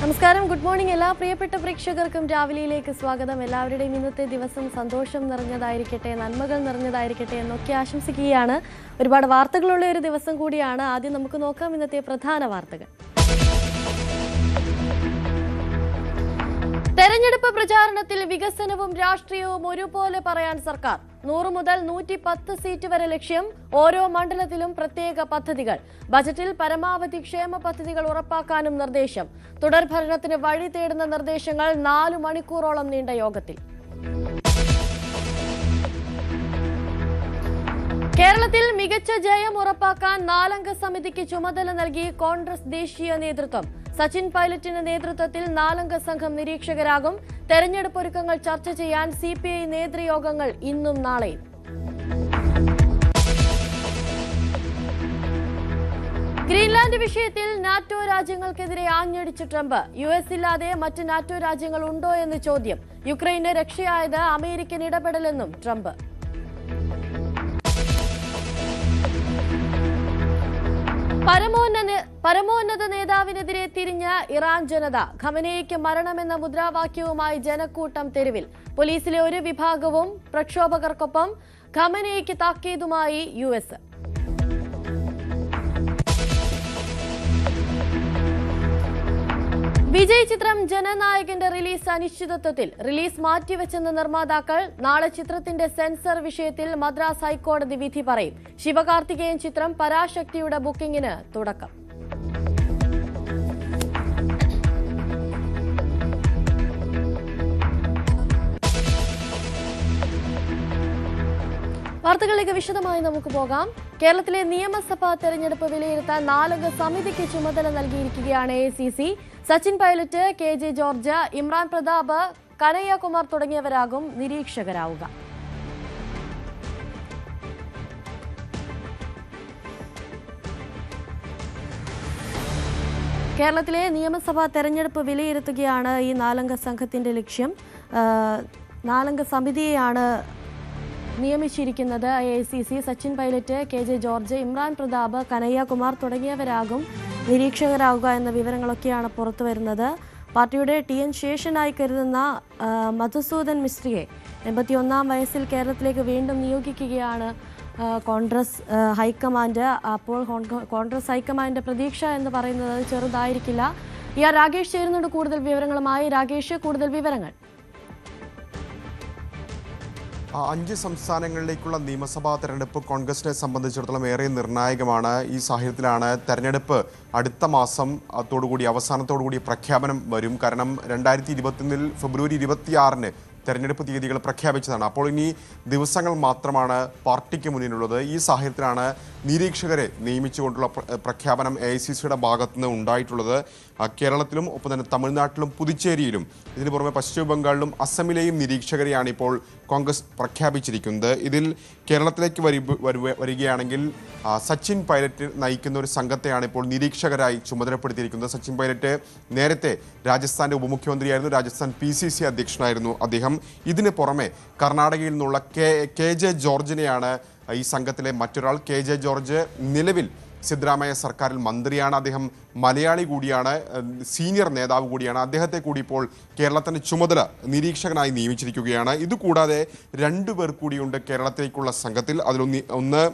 നമസ്കാരം, good morning. എല്ലാ പ്രിയപ്പെട്ട പ്രേക്ഷകർക്കും രാവിലെയിലേക്ക് സ്വാഗതം. എല്ലാവരുടെയും ഇന്നത്തെ ദിവസം സന്തോഷം നിറഞ്ഞതായിരിക്കട്ടെ, നന്മകൾ നിറഞ്ഞതായിരിക്കട്ടെ എന്നൊക്കെ ആശംസിക്കുകയാണ്. ഒരുപാട് വാർത്തകളുള്ള ഒരു ദിവസം കൂടിയാണ്. ആദ്യം നമുക്ക് നോക്കാം ഇന്നത്തെ പ്രധാന വാർത്തകൾ. തെരഞ്ഞെടുപ്പ് പ്രചാരണത്തിൽ വികസനവും രാഷ്ട്രീയവും ഒരുപോലെ പറയാൻ സർക്കാർ. 100 മുതൽ 110 സീറ്റ് വരെ ലക്ഷ്യം. ഓരോ മണ്ഡലത്തിലും പ്രത്യേക പദ്ധതികൾ. ബജറ്റിൽ പരമാവധി ക്ഷേമ പദ്ധതികൾ ഉറപ്പാക്കാനും നിർദ്ദേശം. തുടർഭരണത്തിന് വഴി തേടുന്ന നിർദ്ദേശങ്ങൾ 4 മണിക്കൂറോളം നീണ്ട യോഗത്തിൽ. കേരളത്തിൽ മികച്ച ജയം ഉറപ്പാക്കാൻ 4-അംഗ സമിതിക്ക് ചുമതല നൽകി കോൺഗ്രസ് ദേശീയ നേതൃത്വം. സച്ചിൻ പൈലറ്റിന്റെ നേതൃത്വത്തിൽ 4-അംഗ സംഘം നിരീക്ഷകരാകും. തെരഞ്ഞെടുപ്പ് ഒരുക്കങ്ങൾ ചർച്ച ചെയ്യാൻ CPI നേതൃയോഗങ്ങൾ ഇന്നും നാളെയും. ഗ്രീൻലാൻഡ് വിഷയത്തിൽ നാറ്റോ രാജ്യങ്ങൾക്കെതിരെ ആഞ്ഞടിച്ച് ട്രംപ്. US ഇല്ലാതെ മറ്റ് നാറ്റോ രാജ്യങ്ങൾ ഉണ്ടോ എന്ന് ചോദ്യം. യുക്രൈന് രക്ഷയായത് അമേരിക്കൻ ഇടപെടലെന്നും ട്രംപ്. പരമോന്നത നേതാവിനെതിരെ തിരിഞ്ഞ ഇറാൻ ജനത. ഖമനേയിക്ക് മരണമെന്ന മുദ്രാവാക്യവുമായി ജനക്കൂട്ടം തെരുവിൽ. പോലീസിലെ ഒരു വിഭാഗവും പ്രക്ഷോഭകർക്കൊപ്പം. ഖമനേയിക്ക് താക്കീതുമായി US. വിജയ് ചിത്രം ജനനായകന്റെ റിലീസ് അനിശ്ചിതത്വത്തിൽ. റിലീസ് മാറ്റിവെച്ചെന്ന നിർമ്മാതാക്കൾ. നാളെ ചിത്രത്തിന്റെ സെൻസർ വിഷയത്തിൽ മദ്രാസ് ഹൈക്കോടതി വിധി പറയും. ശിവകാർത്തികേയൻ ചിത്രം പരാശക്തിയുടെ ബുക്കിംഗിന് തുടക്കം. വാർത്തകളിലേക്ക് വിശദമായി നമുക്ക് പോകാം. കേരളത്തിലെ നിയമസഭാ തെരഞ്ഞെടുപ്പ് വിലയിരുത്താൻ 4-അംഗ സമിതിക്ക് ചുമതല നൽകിയിരിക്കുകയാണ് AICC. Sachin Pilot, KJ George, Imran Pratap, Kanhaiya Kumar തുടങ്ങിയവരാകും നിരീക്ഷകരാവുക. കേരളത്തിലെ നിയമസഭാ തെരഞ്ഞെടുപ്പ് വിലയിരുത്തുകയാണ് ഈ 4-അംഗ സംഘത്തിന്റെ ലക്ഷ്യം. 4-അംഗ സമിതിയെയാണ് നിയമിച്ചിരിക്കുന്നത് AICC. Sachin Pilot, KJ George, Imran Pratap, Kanhaiya Kumar തുടങ്ങിയവരാകും നിരീക്ഷകരാകുക എന്ന വിവരങ്ങളൊക്കെയാണ് പുറത്തു വരുന്നത്. പാർട്ടിയുടെ TN ശേഷനായി കരുതുന്ന മധുസൂദൻ മിസ്ത്രിയെ 81-ാം വയസ്സിൽ കേരളത്തിലേക്ക് വീണ്ടും നിയോഗിക്കുകയാണ് കോൺഗ്രസ് ഹൈക്കമാൻഡ്. അപ്പോൾ കോൺഗ്രസ് ഹൈക്കമാൻഡിന്റെ പ്രതീക്ഷ എന്ന് പറയുന്നത് ചെറുതായിരിക്കില്ല. രാകേഷ് ചേരുന്നുണ്ട് കൂടുതൽ വിവരങ്ങളുമായി. രാകേഷ്, കൂടുതൽ വിവരങ്ങൾ. 5 സംസ്ഥാനങ്ങളിലേക്കുള്ള നിയമസഭാ തെരഞ്ഞെടുപ്പ് കോൺഗ്രസിനെ സംബന്ധിച്ചിടത്തോളം ഏറെ നിർണായകമാണ്. ഈ സാഹചര്യത്തിലാണ് തെരഞ്ഞെടുപ്പ് അടുത്ത മാസം അവസാനത്തോടുകൂടി പ്രഖ്യാപനം വരും. കാരണം 2021 ഫെബ്രുവരി 26-ന് തെരഞ്ഞെടുപ്പ് തീയതികൾ പ്രഖ്യാപിച്ചതാണ്. അപ്പോൾ ഇനി ദിവസങ്ങൾ മാത്രമാണ് പാർട്ടിക്ക് മുന്നിലുള്ളത്. ഈ സാഹചര്യത്തിലാണ് നിരീക്ഷകരെ നിയമിച്ചുകൊണ്ടുള്ള പ്രഖ്യാപനം AICCയുടെ ഭാഗത്തുനിന്ന് ഉണ്ടായിട്ടുള്ളത്. കേരളത്തിലും ഒപ്പം തന്നെ തമിഴ്നാട്ടിലും പുതുച്ചേരിയിലും ഇതിനു പുറമെ പശ്ചിമ ബംഗാളിലും അസമിലെയും നിരീക്ഷകരെയാണ് ഇപ്പോൾ കോൺഗ്രസ് പ്രഖ്യാപിച്ചിരിക്കുന്നത്. ഇതിൽ കേരളത്തിലേക്ക് വരികയാണെങ്കിൽ സച്ചിൻ പൈലറ്റ് നയിക്കുന്ന ഒരു സംഘത്തെയാണ് ഇപ്പോൾ നിരീക്ഷകരായി ചുമതലപ്പെടുത്തിയിരിക്കുന്നത്. സച്ചിൻ പൈലറ്റ് നേരത്തെ രാജസ്ഥാന്റെ ഉപമുഖ്യമന്ത്രിയായിരുന്നു. രാജസ്ഥാൻ PCC അധ്യക്ഷനായിരുന്നു അദ്ദേഹം. ഇതിന് പുറമെ കർണാടകയിൽ നിന്നുള്ള KJ ജോർജിനെയാണ് ഈ സംഘത്തിലെ മറ്റൊരാൾ. KJ ജോർജ് നിലവിൽ സിദ്ധരാമയ്യ സർക്കാരിൽ മന്ത്രിയാണ്. അദ്ദേഹം മലയാളി കൂടിയാണ്, സീനിയർ നേതാവ് കൂടിയാണ്. അദ്ദേഹത്തെ കൂടി ഇപ്പോൾ കേരളത്തിൻ്റെ ചുമതല നിരീക്ഷകനായി നിയമിച്ചിരിക്കുകയാണ്. ഇതുകൂടാതെ 2 പേർ കൂടിയുണ്ട് കേരളത്തിലേക്കുള്ള സംഘത്തിൽ. അതിലൊന്ന്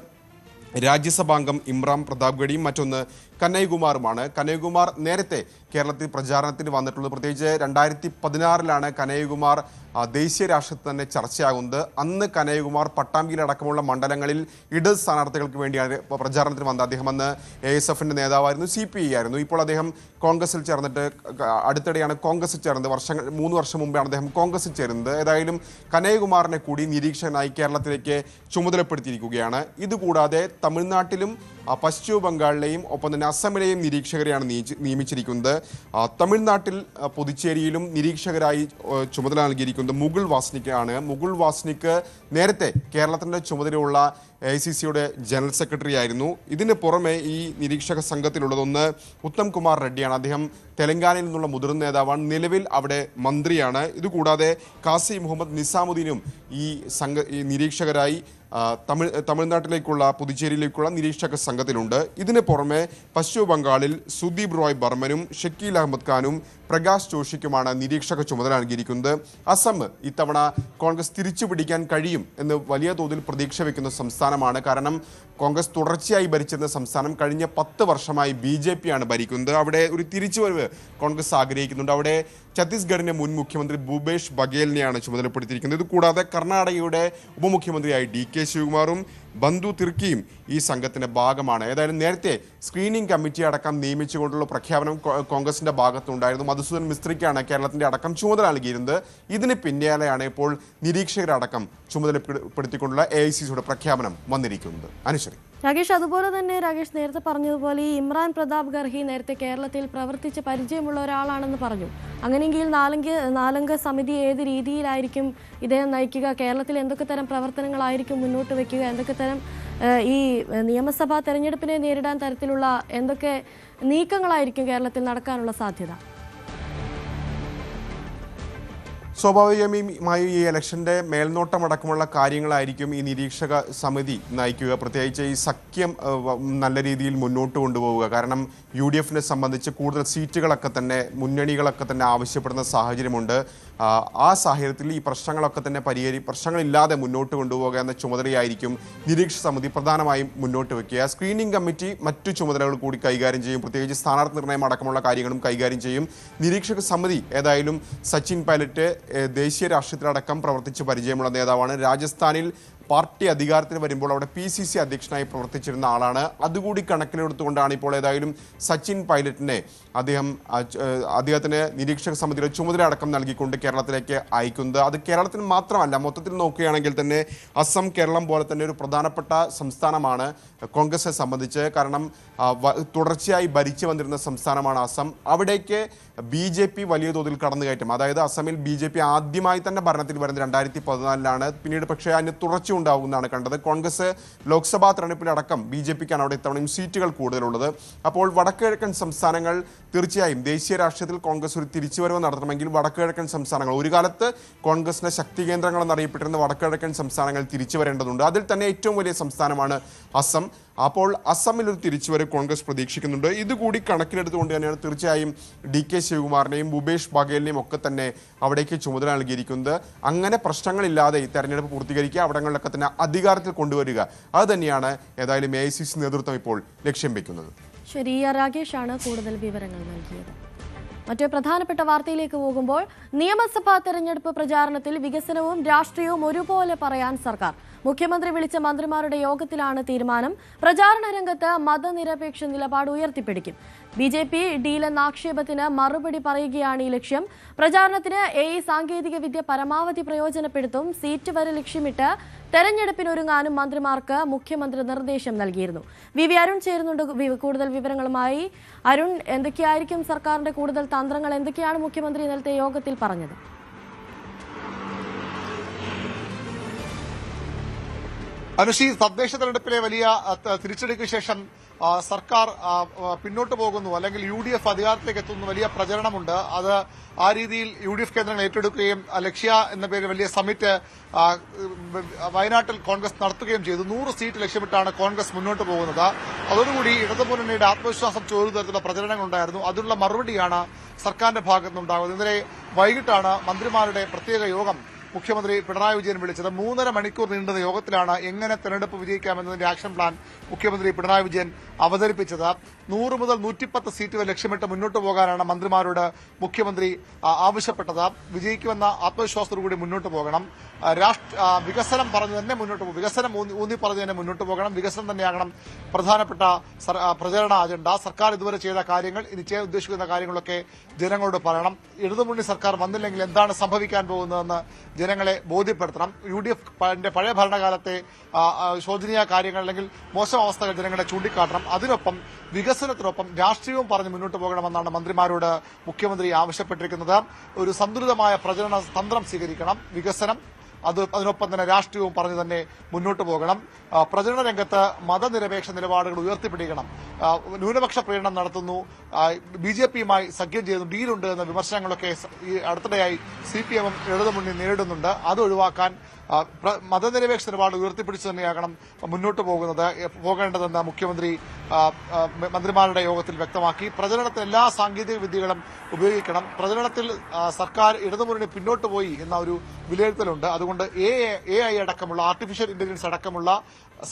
രാജ്യസഭാംഗം ഇമ്രാൻ പ്രതാപ്ഗഡിയും മറ്റൊന്ന് കനയ്യകുമാറുമാണ്. കനയ്യകുമാർ നേരത്തെ കേരളത്തിൽ പ്രചാരണത്തിന് വന്നിട്ടുള്ളത്. പ്രത്യേകിച്ച് 2016-ലാണ് കനയ്യകുമാർ ദേശീയ രാഷ്ട്രീയത്തിൽ തന്നെ ചർച്ചയാകുന്നത്. അന്ന് കനയ്യകുമാർ പട്ടാമ്പിയിലടക്കമുള്ള മണ്ഡലങ്ങളിൽ ഇടത് സ്ഥാനാർത്ഥികൾക്ക് വേണ്ടിയാണ് പ്രചാരണത്തിന് വന്നത്. അദ്ദേഹം അന്ന് ASFന്റെ നേതാവായിരുന്നു, CPI ആയിരുന്നു. ഇപ്പോൾ അദ്ദേഹം കോൺഗ്രസിൽ ചേർന്നിട്ട് അടുത്തിടെയാണ് കോൺഗ്രസിൽ ചേർന്നത്. 3 വർഷം മുമ്പാണ് അദ്ദേഹം കോൺഗ്രസിൽ ചേരുന്നത്. ഏതായാലും കനയ്യകുമാറിനെ കൂടി നിരീക്ഷകനായി കേരളത്തിലേക്ക് ചുമതലപ്പെടുത്തിയിരിക്കുകയാണ്. ഇതുകൂടാതെ തമിഴ്നാട്ടിലും പശ്ചിമ ബംഗാളിലെയും ഒപ്പം തന്നെ അസമിലെയും നിരീക്ഷകരെയാണ് നിയമിച്ചിരിക്കുന്നത്. തമിഴ്നാട്ടിൽ പുതുച്ചേരിയിലും നിരീക്ഷകരായി ചുമതല നൽകിയിരിക്കുന്നത് മുകുൾ വാസ്നിക്കാണ്. മുകുൾ വാസ്നിക്ക് നേരത്തെ കേരളത്തിൻ്റെ ചുമതലയുള്ള AICCയുടെ ജനറൽ സെക്രട്ടറി ആയിരുന്നു. ഇതിന് പുറമെ ഈ നിരീക്ഷക സംഘത്തിലുള്ളതൊന്ന് ഉത്തം കുമാർ റെഡ്ഡിയാണ്. അദ്ദേഹം തെലങ്കാനയിൽ നിന്നുള്ള മുതിർന്ന നേതാവാണ്. നിലവിൽ അവിടെ മന്ത്രിയാണ്. ഇതുകൂടാതെ കാസി മുഹമ്മദ് നിസാമുദ്ദീനും ഈ നിരീക്ഷകരായി തമിഴ്നാട്ടിലേക്കുള്ള പുതുച്ചേരിയിലേക്കുള്ള നിരീക്ഷക സംഘത്തിലുണ്ട്. ഇതിന് പുറമെ പശ്ചിമ ബംഗാളിൽ സുദീപ് റോയ് ബർമനും ഷക്കീൽ അഹമ്മദ് ഖാനും പ്രകാശ് ജോഷിക്കുമാണ് നിരീക്ഷക ചുമതല നൽകിയിരിക്കുന്നത്. അസം ഇത്തവണ കോൺഗ്രസ് തിരിച്ചു പിടിക്കാൻ കഴിയും എന്ന് വലിയ തോതിൽ പ്രതീക്ഷ വെക്കുന്ന സംസ്ഥാനമാണ്. കാരണം കോൺഗ്രസ് തുടർച്ചയായി ഭരിച്ചിരുന്ന സംസ്ഥാനം കഴിഞ്ഞ 10 വർഷമായി BJP ആണ് ഭരിക്കുന്നത്. അവിടെ ഒരു തിരിച്ചുവരവ് കോൺഗ്രസ് ആഗ്രഹിക്കുന്നുണ്ട്. അവിടെ ഛത്തീസ്ഗഡിന്റെ മുൻ മുഖ്യമന്ത്രി ഭൂപേഷ് ബഗേലിനെയാണ് ചുമതലപ്പെടുത്തിയിരിക്കുന്നത്. ഇത് കൂടാതെ കർണാടകയുടെ ഉപമുഖ്യമന്ത്രിയായി DK ശിവകുമാറും ബന്ധു തിർക്കിയും ഈ സംഘത്തിന്റെ ഭാഗമാണ്. ഏതായാലും നേരത്തെ സ്ക്രീനിംഗ് കമ്മിറ്റി അടക്കം നിയമിച്ചുകൊണ്ടുള്ള പ്രഖ്യാപനം കോൺഗ്രസിന്റെ ഭാഗത്തുണ്ടായിരുന്നു. മധുസൂദൻ മിസ്ത്രിക്കാണ് കേരളത്തിന്റെ അടക്കം ചുമതല നൽകിയിരുന്നത്. ഇതിന് പിന്നാലെയാണ് ഇപ്പോൾ നിരീക്ഷകരടക്കം ചുമതലപ്പെടുത്തിക്കൊണ്ടുള്ള AICCയുടെ പ്രഖ്യാപനം വന്നിരിക്കുന്നത്. അനുശ്രീ രാകേഷ്, അതുപോലെ തന്നെ രാകേഷ് നേരത്തെ പറഞ്ഞതുപോലെ ഈ ഇമ്രാൻ പ്രതാപ് ഗർഹി നേരത്തെ കേരളത്തിൽ പ്രവർത്തിച്ച് പരിചയമുള്ള ഒരാളാണെന്ന് പറഞ്ഞു. അങ്ങനെയെങ്കിൽ നാലംഗ സമിതി ഏത് രീതിയിലായിരിക്കും ഇദ്ദേഹം നയിക്കുക? കേരളത്തിൽ എന്തൊക്കെ തരം പ്രവർത്തനങ്ങളായിരിക്കും മുന്നോട്ട് വയ്ക്കുക? എന്തൊക്കെ തരം ഈ നിയമസഭാ തെരഞ്ഞെടുപ്പിനെ നേരിടാൻ തരത്തിലുള്ള എന്തൊക്കെ നീക്കങ്ങളായിരിക്കും കേരളത്തിൽ നടക്കാനുള്ള സാധ്യത? സ്വാഭാവികമായി ഈ ഇലക്ഷന്റെ മേൽനോട്ടമടക്കമുള്ള കാര്യങ്ങളായിരിക്കും ഈ നിരീക്ഷക സമിതി നയിക്കുക. പ്രത്യേകിച്ച് ഈ സഖ്യം നല്ല രീതിയിൽ മുന്നോട്ട് കൊണ്ടുപോവുക. കാരണം UDFനെ സംബന്ധിച്ച് കൂടുതൽ സീറ്റുകളൊക്കെ തന്നെ മുന്നണികളൊക്കെ തന്നെ ആവശ്യപ്പെടുന്ന സാഹചര്യമുണ്ട്. ആ സാഹചര്യത്തിൽ ഈ പ്രശ്നങ്ങളൊക്കെ തന്നെ പ്രശ്നങ്ങളില്ലാതെ മുന്നോട്ട് കൊണ്ടുപോകുക എന്ന ചുമതലയായിരിക്കും നിരീക്ഷക സമിതി പ്രധാനമായും മുന്നോട്ട് വയ്ക്കുക. സ്ക്രീനിംഗ് കമ്മിറ്റി മറ്റു ചുമതലകൾ കൂടി കൈകാര്യം ചെയ്യും. പ്രത്യേകിച്ച് സ്ഥാനാർത്ഥി നിർണ്ണയം അടക്കമുള്ള കാര്യങ്ങളും കൈകാര്യം ചെയ്യും. നിരീക്ഷക സമിതി ഏതായാലും സച്ചിൻ പൈലറ്റ് ദേശീയ രാഷ്ട്രീയത്തിലടക്കം പ്രവർത്തിച്ച് പരിചയമുള്ള നേതാവാണ്. രാജസ്ഥാനിൽ പാർട്ടി അധികാരത്തിൽ വരുമ്പോൾ അവിടെ PCC അധ്യക്ഷനായി പ്രവർത്തിച്ചിരുന്ന ആളാണ്. അതുകൂടി കണക്കിലെടുത്തുകൊണ്ടാണ് ഇപ്പോൾ ഏതായാലും സച്ചിൻ പൈലറ്റിനെ അദ്ദേഹത്തിന് നിരീക്ഷക സമിതിയുടെ ചുമതല അടക്കം നൽകിക്കൊണ്ട് കേരളത്തിലേക്ക് അയക്കുന്നത്. അത് കേരളത്തിൽ മാത്രമല്ല, മൊത്തത്തിൽ നോക്കുകയാണെങ്കിൽ തന്നെ അസം കേരളം പോലെ തന്നെ ഒരു പ്രധാനപ്പെട്ട സംസ്ഥാനമാണ് കോൺഗ്രസിനെ സംബന്ധിച്ച്. കാരണം തുടർച്ചയായി ഭരിച്ചു വന്നിരുന്ന സംസ്ഥാനമാണ് അസം. അവിടേക്ക് BJP വലിയ തോതിൽ കടന്നുകയറ്റം, അതായത് അസമിൽ BJP ആദ്യമായി തന്നെ ഭരണത്തിൽ വരുന്നത് 2014 പിന്നീട് പക്ഷേ അതിന് തുടർച്ചയുണ്ടാവുമെന്നാണ് കണ്ടത്. കോൺഗ്രസ് ലോക്സഭാ തെരഞ്ഞെടുപ്പിലടക്കം BJPക്കാണ് അവിടെ ഇത്തവണയും സീറ്റുകൾ കൂടുതലുള്ളത്. അപ്പോൾ വടക്കുകിഴക്കൻ സംസ്ഥാനങ്ങൾ തീർച്ചയായും ദേശീയ രാഷ്ട്രീയത്തിൽ കോൺഗ്രസ് ഒരു തിരിച്ചുവരവ് നടത്തണമെങ്കിൽ വടക്കുകിഴക്കൻ സംസ്ഥാനങ്ങൾ, ഒരു കാലത്ത് കോൺഗ്രസിന്റെ ശക്തി കേന്ദ്രങ്ങൾ എന്നറിയപ്പെട്ടിരുന്ന വടക്കുകിഴക്കൻ സംസ്ഥാനങ്ങൾ തിരിച്ചു വരേണ്ടതുണ്ട്. അതിൽ തന്നെ ഏറ്റവും വലിയ സംസ്ഥാനമാണ് അസം. അപ്പോൾ അസമിൽ ഒരു തിരിച്ചുവരവ് കോൺഗ്രസ് പ്രതീക്ഷിക്കുന്നുണ്ട്. ഇതുകൂടി കണക്കിലെടുത്തുകൊണ്ട് തന്നെയാണ് തീർച്ചയായും DK ശിവകുമാറിനെയും ഭൂപേഷ് ബഗേലിനെയും ഒക്കെ തന്നെ അവിടേക്ക് ചുമതല നൽകിയിരിക്കുന്നത്. അങ്ങനെ പ്രശ്നങ്ങളില്ലാതെ ഈ തെരഞ്ഞെടുപ്പ് പൂർത്തീകരിക്കുക, അവിടങ്ങളിലൊക്കെ തന്നെ അധികാരത്തിൽ കൊണ്ടുവരിക, അത് തന്നെയാണ് ഏതായാലും AICC നേതൃത്വം ഇപ്പോൾ ലക്ഷ്യം വെക്കുന്നത്. ശരി, രാകേഷാണ് കൂടുതൽ വിവരങ്ങൾ നൽകിയത്. മറ്റൊരു പ്രധാനപ്പെട്ട വാർത്തയിലേക്ക് പോകുമ്പോൾ നിയമസഭാ തെരഞ്ഞെടുപ്പ് പ്രചാരണത്തിൽ വികസനവും രാഷ്ട്രീയവും ഒരുപോലെ പറയാൻ സർക്കാർ. മുഖ്യമന്ത്രി വിളിച്ച മന്ത്രിമാരുടെ യോഗത്തിലാണ് തീരുമാനം. പ്രചാരണ രംഗത്ത് മതനിരപേക്ഷ നിലപാട് ഉയർത്തിപ്പിടിക്കും. BJP ഡീലെന്ന ആക്ഷേപത്തിന് മറുപടി പറയുകയാണ് ഈ ലക്ഷ്യം. പ്രചാരണത്തിന് AI സാങ്കേതിക വിദ്യ പരമാവധി പ്രയോജനപ്പെടുത്തും. സീറ്റ് വരെ ലക്ഷ്യമിട്ട് തെരഞ്ഞെടുപ്പിനൊരുങ്ങാനും മന്ത്രിമാർക്ക് മുഖ്യമന്ത്രി നിർദ്ദേശം നൽകിയിരുന്നു. VV അരുൺ ചേരുന്നുണ്ട് കൂടുതൽ വിവരങ്ങളുമായി. അരുൺ, എന്തൊക്കെയായിരിക്കും സർക്കാരിന്റെ കൂടുതൽ തന്ത്രങ്ങൾ? എന്തൊക്കെയാണ് മുഖ്യമന്ത്രി ഇന്നലത്തെ യോഗത്തിൽ പറഞ്ഞത്? അനുഷി, തദ്ദേശ തെരഞ്ഞെടുപ്പിലെ വലിയ തിരിച്ചടിക്ക് ശേഷം സർക്കാർ പിന്നോട്ട് പോകുന്നു, അല്ലെങ്കിൽ UDF അധികാരത്തിലേക്ക് എത്തുന്ന വലിയ പ്രചരണമുണ്ട്. അത് ആ രീതിയിൽ UDF കേന്ദ്രങ്ങൾ ഏറ്റെടുക്കുകയും ലക്ഷ്യ എന്ന പേരിൽ വലിയ സമ്മിറ്റ് വയനാട്ടിൽ കോൺഗ്രസ് നടത്തുകയും ചെയ്തു. 100 സീറ്റ് ലക്ഷ്യമിട്ടാണ് കോൺഗ്രസ് മുന്നോട്ട് പോകുന്നത്. അതോടുകൂടി ഇടതുമുന്നണിയുടെ ആത്മവിശ്വാസം ചോരുന്ന തരത്തിലുള്ള പ്രചരണങ്ങളുണ്ടായിരുന്നു. അതിനുള്ള മറുപടിയാണ് സർക്കാരിന്റെ ഭാഗത്തുനിന്നുണ്ടാകുന്നത്. ഇന്നലെ വൈകിട്ടാണ് മന്ത്രിമാരുടെ പ്രത്യേക യോഗം മുഖ്യമന്ത്രി പിണറായി വിജയൻ വിളിച്ചത്. 3.5 മണിക്കൂർ നീണ്ടുന്ന യോഗത്തിലാണ് എങ്ങനെ തെരഞ്ഞെടുപ്പ് വിജയിക്കാമെന്നതിന്റെ ആക്ഷൻ പ്ലാൻ മുഖ്യമന്ത്രി പിണറായി വിജയൻ അവതരിപ്പിച്ചത്. 100 മുതൽ 110 സീറ്റ് വരെ ലക്ഷ്യമിട്ട് മുന്നോട്ട് പോകാനാണ് മന്ത്രിമാരോട് മുഖ്യമന്ത്രി ആവശ്യപ്പെട്ടത്. വിജയിക്കുമെന്ന ആത്മവിശ്വാസത്തോടുകൂടി മുന്നോട്ട് പോകണം. വികസനം പറഞ്ഞു തന്നെ മുന്നോട്ട് പോകും. വികസനം ഊന്നി പറഞ്ഞു തന്നെ മുന്നോട്ട് പോകണം. വികസനം തന്നെയാകണം പ്രധാനപ്പെട്ട പ്രചരണ അജണ്ട. സർക്കാർ ഇതുവരെ ചെയ്ത കാര്യങ്ങൾ, ഇനി ചെയ്യാൻ ഉദ്ദേശിക്കുന്ന കാര്യങ്ങളൊക്കെ ജനങ്ങളോട് പറയണം. ഇടതുമുന്നണി സർക്കാർ വന്നില്ലെങ്കിൽ എന്താണ് സംഭവിക്കാൻ പോകുന്നതെന്ന് ജനങ്ങളെ ബോധ്യപ്പെടുത്തണം. UDF പഴയ ഭരണകാലത്തെ ശോചനീയ കാര്യങ്ങൾ അല്ലെങ്കിൽ മോശം അവസ്ഥകൾ ജനങ്ങളെ ചൂണ്ടിക്കാട്ടണം. അതിനൊപ്പം വികസനത്തിനൊപ്പം രാഷ്ട്രീയവും പറഞ്ഞ് മുന്നോട്ട് പോകണമെന്നാണ് മന്ത്രിമാരോട് മുഖ്യമന്ത്രി ആവശ്യപ്പെട്ടിരിക്കുന്നത്. ഒരു സന്തുലിതമായ പ്രചരണ തന്ത്രം സ്വീകരിക്കണം. വികസനം, അതിനൊപ്പം തന്നെ രാഷ്ട്രീയവും പറഞ്ഞ് തന്നെ മുന്നോട്ട് പോകണം. പ്രചരണ രംഗത്ത് മതനിരപേക്ഷ നിലപാടുകൾ ഉയർത്തിപ്പിടിക്കണം. ന്യൂനപക്ഷ പ്രീണനം നടത്തുന്നു, BJPയുമായി സഖ്യം ചെയ്യുന്നു, ഡീലുണ്ട് എന്ന വിമർശനങ്ങളൊക്കെ ഈ അടുത്തിടെയായി CPM-ഉം ഇടതുമുന്നണി നേരിടുന്നുണ്ട്. അത് ഒഴിവാക്കാൻ മതനിരപേക്ഷ നിലപാട് ഉയർത്തിപ്പിടിച്ചു തന്നെയാകണം മുന്നോട്ട് പോകേണ്ടതെന്ന് മുഖ്യമന്ത്രി മന്ത്രിമാരുടെ യോഗത്തിൽ വ്യക്തമാക്കി. പ്രചരണത്തിൽ എല്ലാ സാങ്കേതിക വിദ്യകളും ഉപയോഗിക്കണം. പ്രചരണത്തിൽ സർക്കാർ ഇടതുമുന്നണി പിന്നോട്ട് പോയി എന്ന ഒരു വിലയിരുത്തലുണ്ട്. അതുകൊണ്ട് AI അടക്കമുള്ള ആർട്ടിഫിഷ്യൽ ഇന്റലിജൻസ് അടക്കമുള്ള